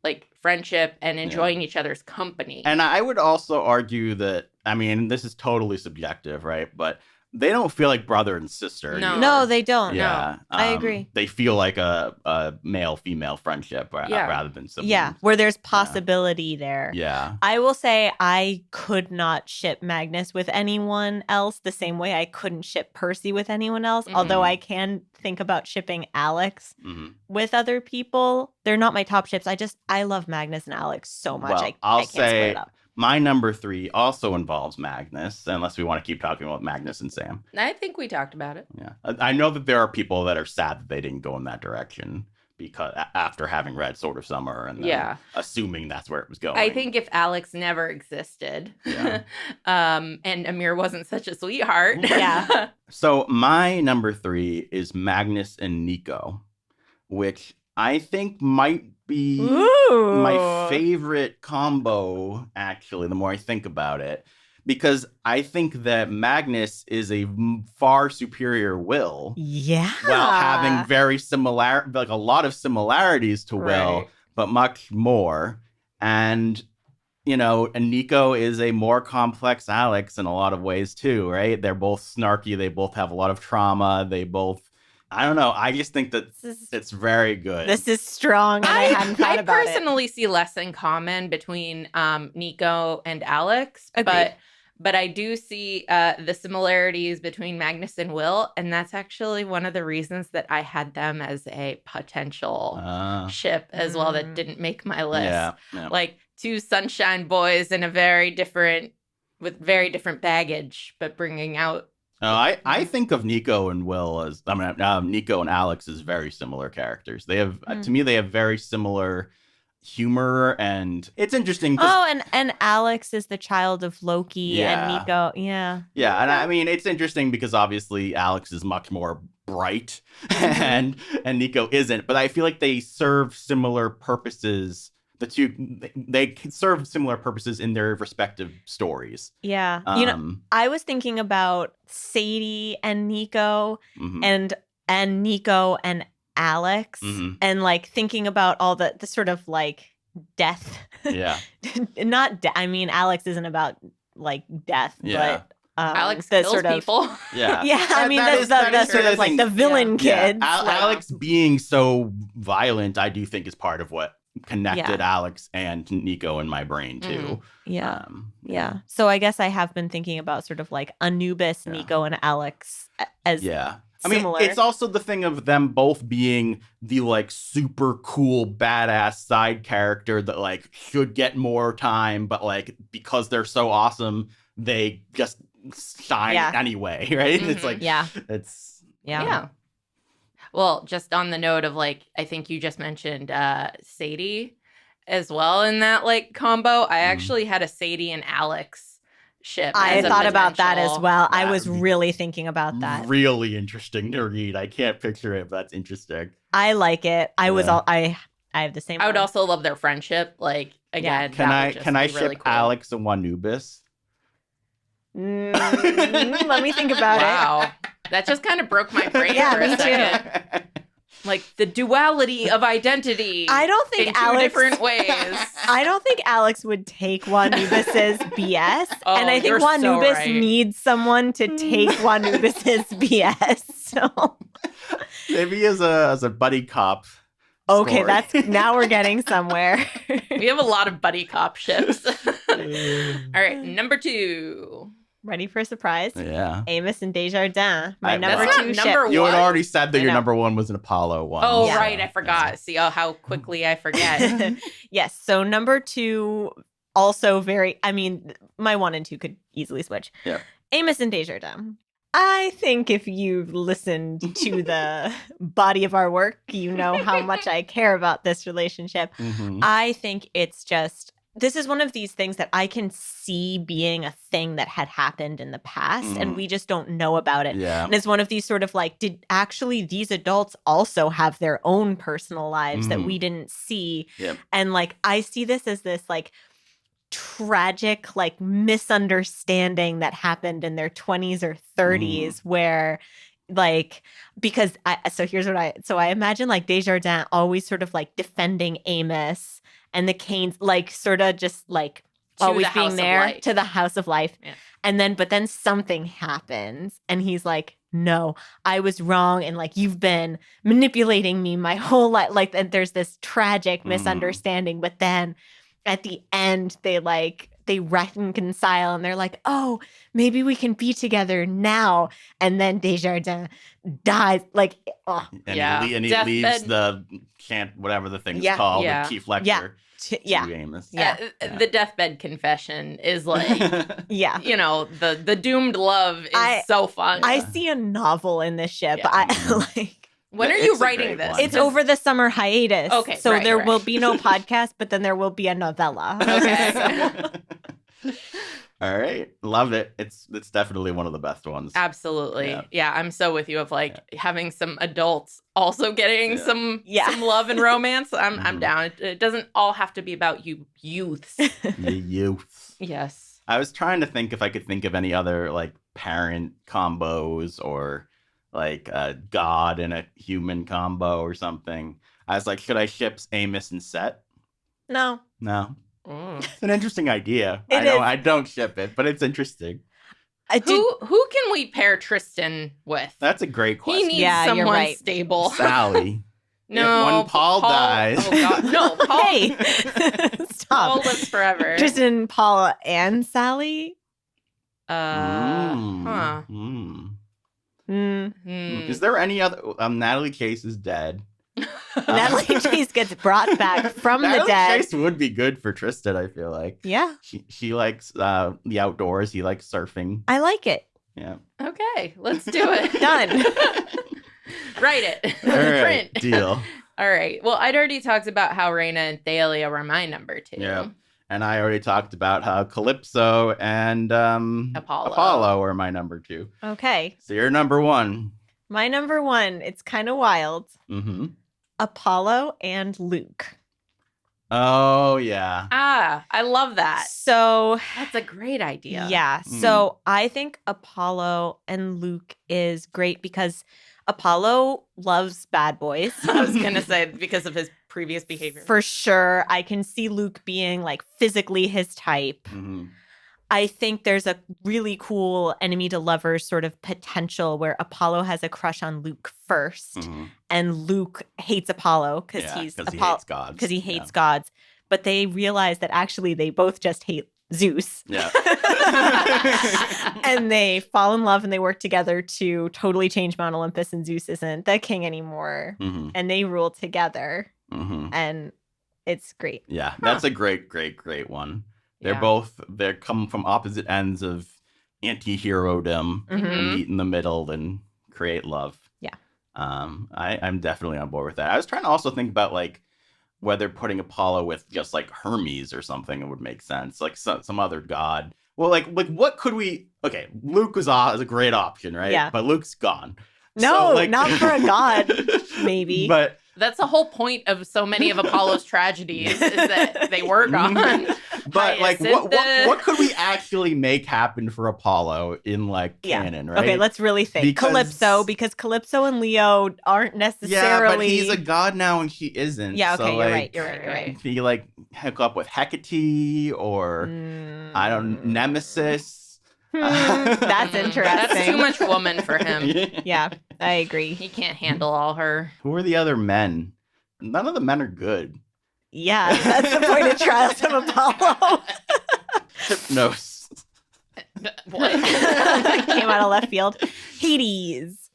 Speaker 3: like friendship and enjoying each other's company.
Speaker 2: And I would also argue that, I mean, this is totally subjective, right? But they don't feel like brother and sister.
Speaker 4: No, they don't.
Speaker 2: Yeah,
Speaker 4: no. I agree.
Speaker 2: They feel like a male-female friendship rather than siblings.
Speaker 4: Yeah, where there's possibility there.
Speaker 2: Yeah.
Speaker 4: I will say I could not ship Magnus with anyone else the same way I couldn't ship Percy with anyone else, although I can think about shipping Alex with other people. They're not my top ships. I love Magnus and Alex so much.
Speaker 2: Well,
Speaker 4: I can't split it up.
Speaker 2: My number 3 also involves Magnus, unless we want to keep talking about Magnus and Sam.
Speaker 3: I think we talked about it.
Speaker 2: Yeah. I know that there are people that are sad that they didn't go in that direction because after having read Sword of Summer and assuming that's where it was going.
Speaker 3: I think if Alex never existed and Amir wasn't such a sweetheart.
Speaker 4: Yeah.
Speaker 2: So my number 3 is Magnus and Nico, which I think might be my favorite combo, actually, the more I think about it. Because I think that Magnus is a far superior Will.
Speaker 4: Yeah.
Speaker 2: While having like a lot of similarities to Will, but much more. And, you know, and Nico is a more complex Alex in a lot of ways too, right? They're both snarky. They both have a lot of trauma. They both... I don't know. I just think that it's very good.
Speaker 4: This is strong, and I hadn't thought about it.
Speaker 3: I personally see less in common between Nico and Alex,
Speaker 4: Agreed.
Speaker 3: but I do see the similarities between Magnus and Will, and that's actually one of the reasons that I had them as a potential ship as well that didn't make my list.
Speaker 2: Yeah.
Speaker 3: Like two sunshine boys with very different baggage, but bringing out.
Speaker 2: I think of Nico and Will as, Nico and Alex as very similar characters. They have, to me, they have very similar humor, and it's interesting.
Speaker 4: And Alex is the child of Loki, and Nico,
Speaker 2: Yeah, and I mean, it's interesting because obviously Alex is much more bright, and Nico isn't. But I feel like they serve similar purposes. They serve similar purposes in their respective stories.
Speaker 4: Yeah. I was thinking about Sadie and Nico and Nico and Alex and like thinking about all the sort of like death.
Speaker 2: Yeah.
Speaker 4: Alex isn't about like death, but
Speaker 3: Alex kills
Speaker 4: sort of
Speaker 3: people.
Speaker 4: Yeah. Yeah. I mean, that's sort of like the villain kids.
Speaker 2: Alex being so violent, I do think is part of what connected Alex and Nico in my brain too.
Speaker 4: So I guess I have been thinking about sort of like Anubis, Nico, and Alex as similar.
Speaker 2: It's also the thing of them both being the like super cool badass side character that like should get more time, but like because they're so awesome, they just shine anyway, right?
Speaker 3: Mm-hmm.
Speaker 2: It's like
Speaker 3: Yeah. Well, just on the note of like, I think you just mentioned Sadie as well in that like combo. I actually had a Sadie and Alex ship.
Speaker 4: I thought about that as well. I was really thinking about that.
Speaker 2: Really interesting to read. I can't picture it, but that's interesting.
Speaker 4: I like it. I have the same.
Speaker 3: I would also love their friendship. Like again,
Speaker 2: can I ship
Speaker 3: really cool.
Speaker 2: Alex and Wanubis?
Speaker 4: Let me think about it.
Speaker 3: Wow, that just kind of broke my brain for a second. Like the duality of identity.
Speaker 4: I don't think
Speaker 3: in
Speaker 4: Alex
Speaker 3: different ways.
Speaker 4: I don't think Alex would take Wanubis's BS, and I think Wanubis needs someone to take Wanubis's BS. So
Speaker 2: maybe as a buddy cop.
Speaker 4: Okay,
Speaker 2: story.
Speaker 4: Now we're getting somewhere.
Speaker 3: We have a lot of buddy cop ships. All right, number 2.
Speaker 4: Ready for a surprise?
Speaker 2: Yeah.
Speaker 4: Amos and Desjardins. My
Speaker 3: number
Speaker 4: number 2 ship.
Speaker 3: Number
Speaker 2: you had
Speaker 3: 1?
Speaker 2: already said that your number 1 was an Apollo one.
Speaker 3: Oh, right. I forgot. See how quickly I forget.
Speaker 4: Yes. So number 2, also very, my 1 and 2 could easily switch.
Speaker 2: Yeah.
Speaker 4: Amos and Desjardins. I think if you've listened to the body of our work, you know how much I care about this relationship.
Speaker 2: Mm-hmm.
Speaker 4: I think it's just, this is one of these things that I can see being a thing that had happened in the past, and we just don't know about it.
Speaker 2: Yeah.
Speaker 4: And it's one of these sort of like, did actually these adults also have their own personal lives that we didn't see?
Speaker 2: Yep.
Speaker 4: And like, I see this as this like tragic like misunderstanding that happened in their 20s or 30s where like, because I imagine like Desjardins always sort of like defending Amos, and the Canes like sort of just like always being there to the House of Life.
Speaker 3: Yeah.
Speaker 4: And then something happens and he's like, no, I was wrong. And like, you've been manipulating me my whole life. Like, and there's this tragic misunderstanding. But then at the end, they reconcile and they're like, oh, maybe we can be together now. And then Desjardins dies. Like, oh.
Speaker 2: And he leaves the whatever the thing's called, the chief lecture. To Amos.
Speaker 3: The deathbed confession is like,
Speaker 4: yeah,
Speaker 3: you know, the doomed love is so fun.
Speaker 4: I see a novel in this ship.
Speaker 3: When are you writing this?
Speaker 4: It's over the summer hiatus.
Speaker 3: Okay,
Speaker 4: so there will be no podcast, but then there will be a novella.
Speaker 3: Okay.
Speaker 2: All right, loved it. It's definitely one of the best ones.
Speaker 3: Absolutely, yeah. I'm so with you of like having some adults also getting some love and romance. I'm down. It doesn't all have to be about you youths.
Speaker 2: The youths.
Speaker 3: Yes.
Speaker 2: I was trying to think if I could think of any other like parent combos or like a god and a human combo or something. I was like, should I ship Amos and Set?
Speaker 4: No.
Speaker 2: It's an interesting idea. I don't ship it, but it's interesting.
Speaker 3: Who can we pair Tristan with?
Speaker 2: That's a great question.
Speaker 3: He needs someone stable.
Speaker 2: Sally.
Speaker 3: No.
Speaker 2: When Paul dies.
Speaker 3: Oh God. No, Paul.
Speaker 4: Hey. Stop.
Speaker 3: Paul lives forever.
Speaker 4: Tristan, Paula, and Sally?
Speaker 2: Is there any other? Natalie Chase is dead.
Speaker 4: Natalie Chase gets brought back from the dead.
Speaker 2: Natalie Chase would be good for Tristan, I feel like.
Speaker 4: Yeah.
Speaker 2: She likes the outdoors. He likes surfing.
Speaker 4: I like it.
Speaker 2: Yeah.
Speaker 3: Okay, let's do it.
Speaker 4: Done.
Speaker 3: Write it.
Speaker 2: All right,
Speaker 3: Print.
Speaker 2: deal.
Speaker 3: All right. Well, I'd already talked about how Reyna and Thalia were my number 2.
Speaker 2: Yeah. And I already talked about how Calypso and Apollo were my number 2.
Speaker 4: Okay.
Speaker 2: So you're number 1.
Speaker 4: My number 1, it's kind of wild.
Speaker 2: Mm-hmm.
Speaker 4: Apollo and Luke.
Speaker 2: Oh, yeah.
Speaker 3: I love that.
Speaker 4: So
Speaker 3: that's a great idea.
Speaker 4: Yeah. So I think Apollo and Luke is great because Apollo loves bad boys.
Speaker 3: I was going to say because of his previous behavior.
Speaker 4: For sure. I can see Luke being like physically his type.
Speaker 2: Mm-hmm.
Speaker 4: I think there's a really cool enemy to lover sort of potential where Apollo has a crush on Luke first, and Luke hates Apollo because he hates gods. But they realize that actually they both just hate Zeus.
Speaker 2: Yeah.
Speaker 4: And they fall in love and they work together to totally change Mount Olympus, and Zeus isn't the king anymore.
Speaker 2: Mm-hmm.
Speaker 4: And they rule together.
Speaker 2: Mm-hmm.
Speaker 4: And it's great.
Speaker 2: Yeah, that's a great one. They're come from opposite ends of anti-herodom and meet in the middle and create love.
Speaker 4: Yeah.
Speaker 2: I'm definitely on board with that. I was trying to also think about like whether putting Apollo with just like Hermes or something would make sense, like some other god. Well, like what could we? Okay, Luke is a great option, right?
Speaker 4: Yeah.
Speaker 2: But Luke's gone.
Speaker 4: No,
Speaker 2: So, like...
Speaker 4: not for a god, maybe.
Speaker 2: But
Speaker 3: that's the whole point of so many of Apollo's tragedies is that they were gone.
Speaker 2: But like, what could we actually make happen for Apollo in like canon, right?
Speaker 4: Okay, let's really think. Calypso, because Calypso and Leo aren't necessarily.
Speaker 2: Yeah, but he's a god now and she isn't.
Speaker 4: Yeah, okay,
Speaker 2: so,
Speaker 4: you're right.
Speaker 2: If you like hook up with Hecate or I don't Nemesis.
Speaker 4: That's interesting.
Speaker 3: That's too much woman for him.
Speaker 4: Yeah, I agree.
Speaker 3: He can't handle all her.
Speaker 2: Who are the other men? None of the men are good.
Speaker 4: Yeah, that's the point of Trials of Apollo.
Speaker 2: Hypnos.
Speaker 3: What?
Speaker 4: Came out of left field. Hades.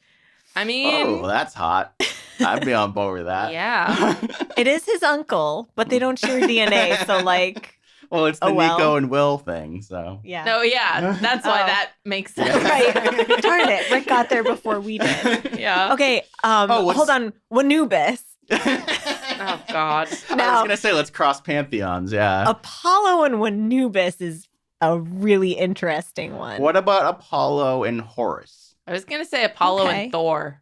Speaker 3: I mean...
Speaker 2: Oh, that's hot. I'd be on board with that.
Speaker 3: Yeah.
Speaker 4: It is his uncle, but they don't share DNA, so like...
Speaker 2: Well, it's the Nico and Will thing, so...
Speaker 4: Yeah.
Speaker 3: No, yeah, that's why that makes sense.
Speaker 4: Right. Darn it, Rick got there before we did.
Speaker 3: Yeah.
Speaker 4: Okay, hold on. Wanubis.
Speaker 3: Oh, God.
Speaker 2: Now, I was going to say, let's cross pantheons, yeah.
Speaker 4: Apollo and Wanubis is a really interesting one.
Speaker 2: What about Apollo and Horus?
Speaker 3: I was going to say Apollo and Thor.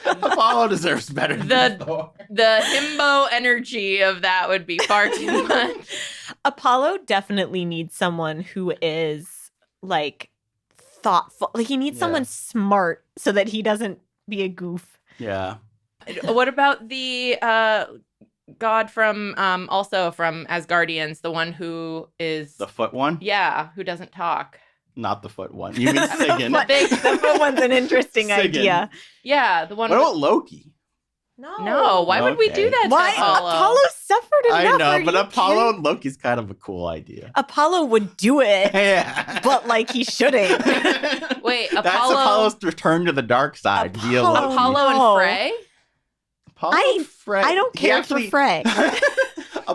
Speaker 2: Apollo deserves better than Thor.
Speaker 3: The himbo energy of that would be far too much.
Speaker 4: Apollo definitely needs someone who is, like, thoughtful. Like, he needs someone smart so that he doesn't be a goof.
Speaker 2: Yeah.
Speaker 3: What about the god from also from Asgardians, the one who is
Speaker 2: the foot one?
Speaker 3: Yeah, who doesn't talk.
Speaker 2: Not the foot one. You mean Sigyn?
Speaker 4: The foot one's an interesting idea.
Speaker 3: Yeah, the one.
Speaker 2: What about Loki?
Speaker 3: No. Why would we do that?
Speaker 4: Why?
Speaker 3: To Apollo?
Speaker 4: Apollo suffered enough.
Speaker 2: I know, but Apollo and Loki's kind of a cool idea.
Speaker 4: Apollo would do it, but like he shouldn't.
Speaker 3: Wait,
Speaker 2: That's Apollo's return to the dark side via Loki.
Speaker 3: Apollo and Frey.
Speaker 2: Frey.
Speaker 4: I don't care for Frey.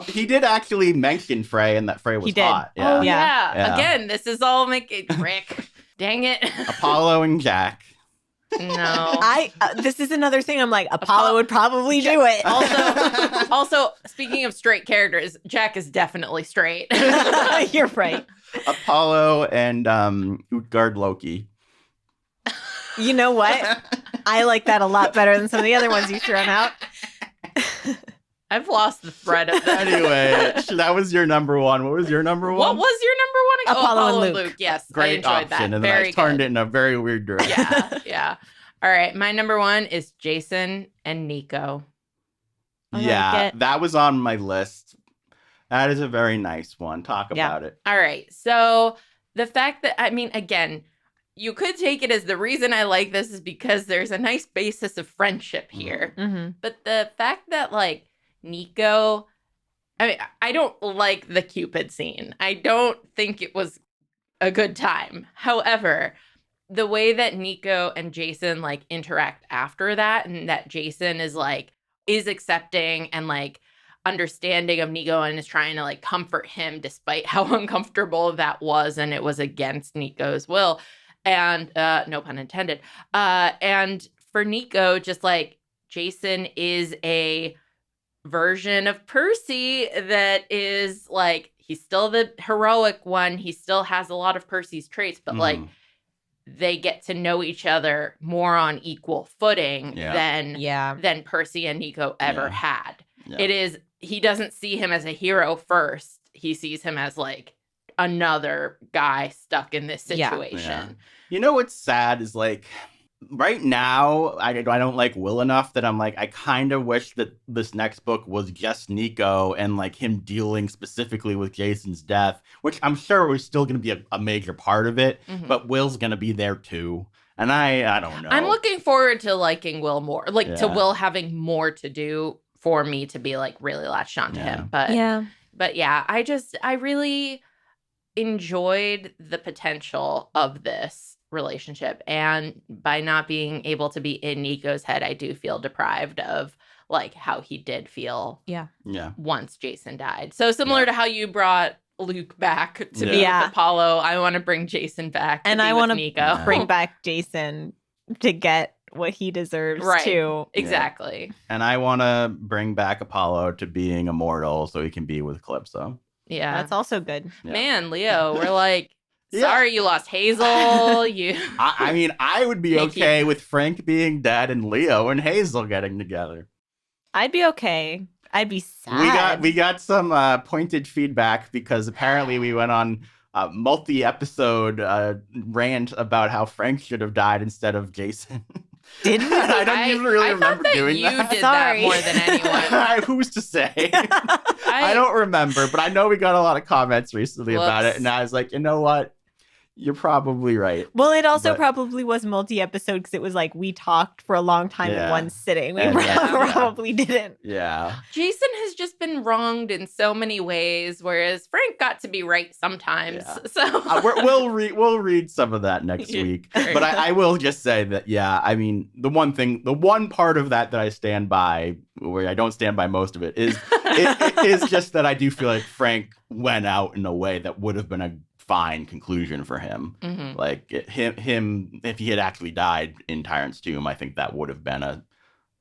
Speaker 2: He did actually mention Frey, and that Frey was hot.
Speaker 3: Yeah. Oh yeah. Again, this is all making Rick. Dang it.
Speaker 2: Apollo and Jack.
Speaker 3: No.
Speaker 4: This is another thing. I'm like, Apollo would probably do it.
Speaker 3: Also, speaking of straight characters, Jack is definitely straight.
Speaker 4: You're right.
Speaker 2: Apollo and Utgard Loki.
Speaker 4: You know what? I like that a lot better than some of the other ones you've thrown out.
Speaker 3: I've lost the thread of that.
Speaker 2: Anyway, that was your number one. What was your number one?
Speaker 3: What was your number one?
Speaker 4: Apollo and Luke.
Speaker 3: Yes,
Speaker 2: great
Speaker 3: I enjoyed
Speaker 2: option.
Speaker 3: that.
Speaker 2: And then
Speaker 3: Very
Speaker 2: I turned
Speaker 3: good.
Speaker 2: it in a very weird direction.
Speaker 3: Yeah. All right, my number one is Jason and Nico.
Speaker 2: That was on my list. That is a very nice one. Talk about it.
Speaker 3: All right, so the fact that, I mean, again, you could take it as the reason I like this is because there's a nice basis of friendship here.
Speaker 4: Mm-hmm.
Speaker 3: But the fact that, like, Nico, I mean, I don't like the Cupid scene. I don't think it was a good time. However, the way that Nico and Jason, like, interact after that, and that Jason is accepting and, like, understanding of Nico and is trying to, like, comfort him despite how uncomfortable that was, and it was against Nico's will. And no pun intended. And for Nico, just like Jason is a version of Percy that is like, he's still the heroic one. He still has a lot of Percy's traits, but like they get to know each other more on equal footing than Percy and Nico ever had. Yeah. It is, he doesn't see him as a hero first. He sees him as like another guy stuck in this situation.
Speaker 2: Yeah. You know what's sad is like right now I don't like Will enough that I'm like I kind of wish that this next book was just Nico and like him dealing specifically with Jason's death, which I'm sure was still going to be a major part of it, but Will's going to be there too. And I don't know.
Speaker 3: I'm looking forward to liking Will more, like to Will having more to do for me to be like really latched onto him. But But yeah, I really enjoyed the potential of this relationship. And by not being able to be in Nico's head, I do feel deprived of like how he did feel once Jason died. So similar to how you brought Luke back to be with Apollo, I want to bring Jason back to be with Nico.
Speaker 4: Bring back Jason to get what he deserves too.
Speaker 3: Exactly.
Speaker 2: Yeah. And I want to bring back Apollo to being immortal so he can be with Calypso.
Speaker 3: Yeah.
Speaker 4: That's also good.
Speaker 2: Yeah.
Speaker 3: Man, Leo, we're like, sorry you lost Hazel.
Speaker 2: I mean, I would be okay with Frank being dead and Leo and Hazel getting together.
Speaker 4: I'd be okay. I'd be sad.
Speaker 2: We got some pointed feedback because apparently we went on a multi-episode rant about how Frank should have died instead of Jason.
Speaker 4: Did we?
Speaker 2: I don't even really remember doing that.
Speaker 3: You did that more than anyone.
Speaker 2: Who's to say? I don't remember, but I know we got a lot of comments recently about it, and I was like, you know what? You're probably right.
Speaker 4: Well, it also probably was multi-episode because it was like we talked for a long time in one sitting. We probably didn't.
Speaker 2: Yeah.
Speaker 3: Jason has just been wronged in so many ways, whereas Frank got to be right sometimes.
Speaker 2: Yeah.
Speaker 3: So
Speaker 2: we'll read some of that next week. But I will just say that, I mean, the one part of that I stand by, where I don't stand by most of it, is it is just that I do feel like Frank went out in a way that would have been a fine conclusion for him.
Speaker 3: Mm-hmm.
Speaker 2: Like him, if he had actually died in Tyrant's Tomb, I think that would have been a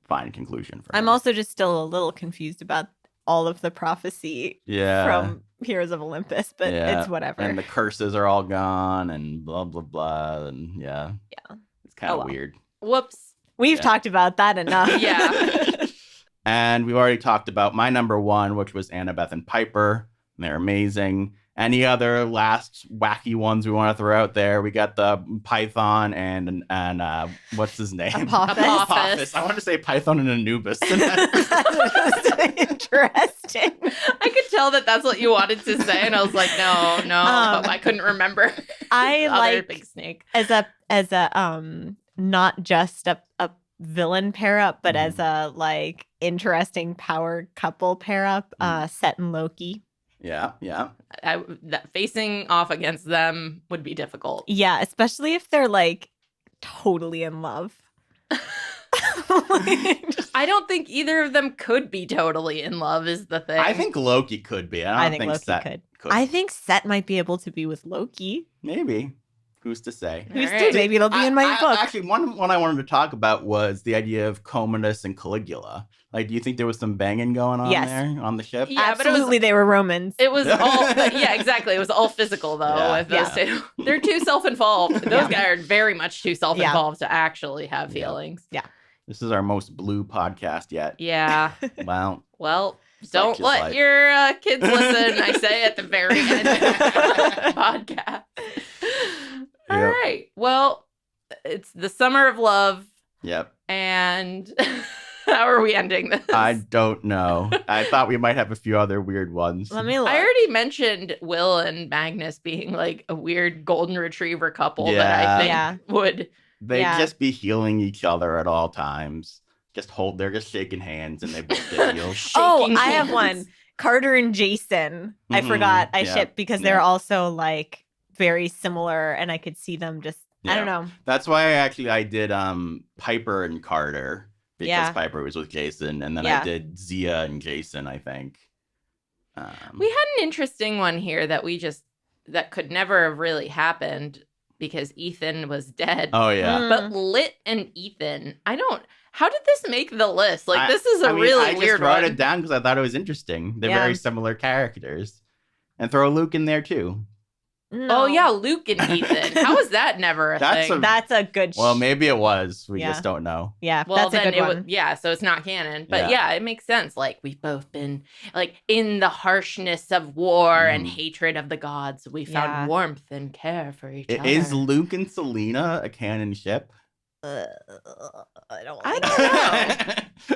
Speaker 2: fine conclusion for him.
Speaker 4: I'm also just still a little confused about all of the prophecy from Heroes of Olympus, but it's whatever.
Speaker 2: And the curses are all gone and blah, blah, blah. And it's kind of weird.
Speaker 3: Whoops.
Speaker 4: We've talked about that enough.
Speaker 3: Yeah.
Speaker 2: And we've already talked about my number one, which was Annabeth and Piper. They're amazing. Any other last wacky ones we want to throw out there? We got the Python and what's his name?
Speaker 3: Apophis.
Speaker 2: I want to say Python and Anubis.
Speaker 4: Interesting.
Speaker 3: I could tell that's what you wanted to say, and I was like, no, but I couldn't remember.
Speaker 4: I like
Speaker 3: big snake
Speaker 4: as a not just a villain pair up, but as a like interesting power couple pair up. Set and Loki.
Speaker 2: Yeah.
Speaker 3: That facing off against them would be difficult.
Speaker 4: Yeah, especially if they're like totally in love.
Speaker 3: I don't think either of them could be totally in love is the thing.
Speaker 2: I think Loki could be. I don't think
Speaker 4: Loki
Speaker 2: Set
Speaker 4: could.
Speaker 2: could.
Speaker 4: I think Set might be able to be with Loki.
Speaker 2: Maybe. Who's to say?
Speaker 4: Who's to? Maybe it'll be in my book.
Speaker 2: Actually, one I wanted to talk about was the idea of Commodus and Caligula. Like, do you think there was some banging going on there on the ship?
Speaker 3: Yeah,
Speaker 4: absolutely, they were Romans.
Speaker 3: It was all, exactly. It was all physical though. With those two, they're too self-involved. Those guys are very much too self-involved to actually have feelings.
Speaker 4: Yeah.
Speaker 2: This is our most blue podcast yet.
Speaker 3: Yeah.
Speaker 2: Well,
Speaker 3: don't let your kids listen. I say at the very end of the podcast. All right. Well, it's the summer of love.
Speaker 2: Yep.
Speaker 3: And how are we ending this?
Speaker 2: I don't know. I thought we might have a few other weird ones.
Speaker 4: Let me look.
Speaker 3: I already mentioned Will and Magnus being like a weird golden retriever couple that I think would.
Speaker 2: They'd just be healing each other at all times. They're just shaking hands and they both get healed.
Speaker 4: I have one. Carter and Jason. I forgot I shipped because they're also like very similar and I could see them just, I don't know.
Speaker 2: That's why I did Piper and Carter because Piper was with Jason and then I did Zia and Jason, I think.
Speaker 3: We had an interesting one here that could never have really happened because Ethan was dead.
Speaker 2: Oh, yeah.
Speaker 3: But Lit and Ethan, how did this make the list? Like, this is really weird one.
Speaker 2: I just wrote it down because I thought it was interesting. They're very similar characters. And throw Luke in there, too.
Speaker 3: No. Oh, yeah, Luke and Ethan. How is that never a thing?
Speaker 4: That's a good
Speaker 2: Well, maybe it was. We just don't know.
Speaker 4: Yeah,
Speaker 3: well,
Speaker 4: that's a good one.
Speaker 3: So it's not canon. But it makes sense. Like, we've both been, like, in the harshness of war and hatred of the gods, we found warmth and care for each other.
Speaker 2: Is Luke and Selena a canon ship?
Speaker 4: I don't know.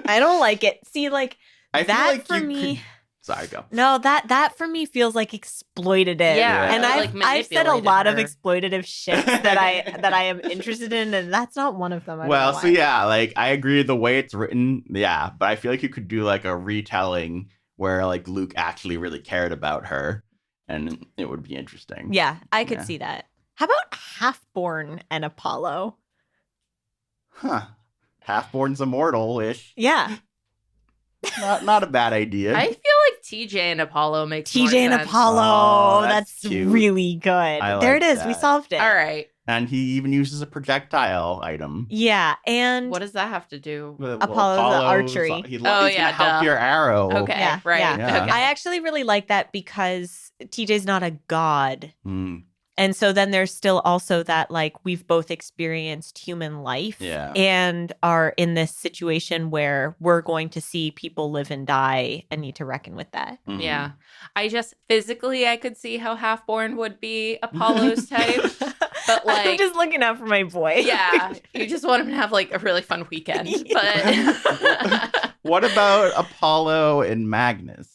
Speaker 4: I don't like it. See, like, that for me...
Speaker 2: Sorry, go.
Speaker 4: No, that for me feels like exploitative.
Speaker 3: Yeah,
Speaker 4: and I've said a lot of exploitative ships that I am interested in, and that's not one of them.
Speaker 2: I agree with the way it's written, but I feel like you could do like a retelling where like Luke actually really cared about her, and it would be interesting.
Speaker 4: Yeah, I could see that. How about Half-Born and Apollo?
Speaker 2: Huh. Half-Born's immortal-ish.
Speaker 4: Yeah.
Speaker 2: Not a bad idea.
Speaker 3: I feel like TJ and Apollo makes more
Speaker 4: TJ and
Speaker 3: sense.
Speaker 4: Apollo.
Speaker 2: Oh, that's
Speaker 4: that's
Speaker 2: cute.
Speaker 4: really good.
Speaker 2: I
Speaker 4: There
Speaker 2: like
Speaker 4: it is. We
Speaker 2: that.
Speaker 4: solved it.
Speaker 3: All right.
Speaker 2: And he even uses a projectile item.
Speaker 4: Yeah, and
Speaker 3: What does that have to do?
Speaker 4: Apollo's the archery.
Speaker 2: He's
Speaker 3: Oh,
Speaker 2: gonna
Speaker 3: yeah,
Speaker 2: help
Speaker 3: duh.
Speaker 2: your arrow.
Speaker 3: Okay,
Speaker 4: Yeah,
Speaker 3: right.
Speaker 2: yeah.
Speaker 3: Okay.
Speaker 4: I actually really like that because TJ's not a god.
Speaker 2: Mm,
Speaker 4: And so then there's still also that, like, we've both experienced human life
Speaker 2: Yeah.
Speaker 4: and are in this situation where we're going to see people live and die and need to reckon with that.
Speaker 2: mhm.
Speaker 3: Yeah. I just physically I could see how Half-Born would be Apollo's type. But
Speaker 4: I'm
Speaker 3: like
Speaker 4: just looking out for my boy.
Speaker 3: yeah, you just want him to have like a really fun weekend. But
Speaker 2: What about Apollo and Magnus?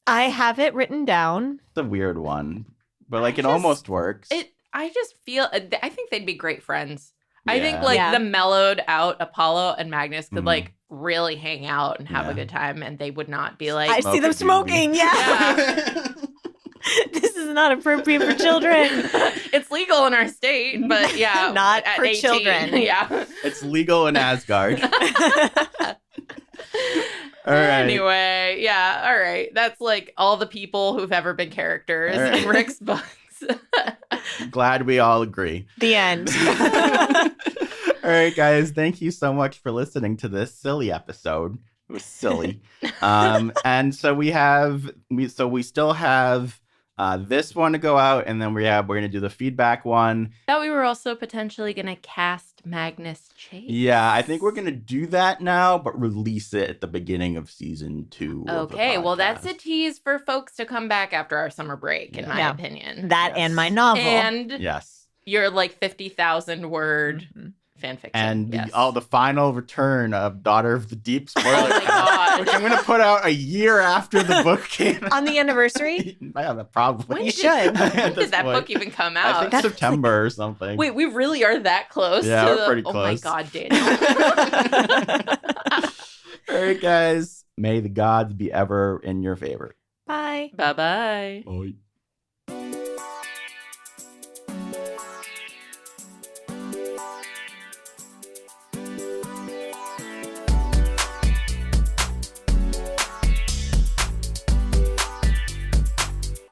Speaker 4: I have it written down.
Speaker 2: It's a weird one, but like it
Speaker 3: just-
Speaker 2: almost works.
Speaker 3: I just feel I think they'd be great friends. I think
Speaker 2: Yeah.
Speaker 3: like
Speaker 4: Yeah.
Speaker 3: the mellowed out Apollo and Magnus could
Speaker 2: Mhm.
Speaker 3: like really hang out and have
Speaker 2: Yeah.
Speaker 3: a good time, and they would not be like
Speaker 4: I see them
Speaker 2: Smoking,
Speaker 4: smoking. Yeah. This is not appropriate for children.
Speaker 3: It's legal in our state, but yeah,
Speaker 4: Not
Speaker 3: at
Speaker 4: for
Speaker 3: 18,
Speaker 4: children.
Speaker 3: Yeah.
Speaker 2: It's legal in Asgard. All right.
Speaker 3: Anyway, yeah, all right. That's like all the people who've ever been characters
Speaker 2: All right.
Speaker 3: in Rick's books.
Speaker 2: Glad we all agree.
Speaker 4: The end.
Speaker 2: All right, guys. Thank you so much for listening to this silly episode. It was silly. And so we still have this one to go out, and then we're gonna do the feedback one.
Speaker 3: Thought we were also potentially gonna cast Magnus Chase.
Speaker 2: Yeah, I think we're gonna do that now, but release it at the beginning of season 2. of the
Speaker 3: Okay, well, that's a
Speaker 2: podcast.
Speaker 3: tease for folks to come back after our summer break, in my
Speaker 4: Yeah.
Speaker 3: opinion.
Speaker 4: That
Speaker 2: Yes.
Speaker 4: and my novel.
Speaker 3: And
Speaker 2: Yes.
Speaker 3: your like 50,000 word
Speaker 4: Mhm.
Speaker 3: fan fiction.
Speaker 2: And
Speaker 3: yes.
Speaker 2: the final return of Daughter of the Deep, spoiler
Speaker 3: Oh my God.
Speaker 2: which I'm going to put out a year after the book came out.
Speaker 4: On the anniversary?
Speaker 2: Yeah, probably.
Speaker 3: When
Speaker 4: You
Speaker 3: did-
Speaker 4: should.
Speaker 3: When
Speaker 2: At
Speaker 3: did
Speaker 2: this
Speaker 3: that
Speaker 2: point.
Speaker 3: book even come
Speaker 2: I
Speaker 3: out?
Speaker 2: think
Speaker 4: That's
Speaker 2: September or something.
Speaker 3: Wait, we really are that close
Speaker 2: Yeah,
Speaker 3: to
Speaker 2: we're
Speaker 3: the...
Speaker 2: pretty
Speaker 3: Oh my
Speaker 2: close.
Speaker 3: God, Daniel.
Speaker 2: All right, guys. May the gods be ever in your favor.
Speaker 4: Bye.
Speaker 3: Bye-bye.
Speaker 2: Bye.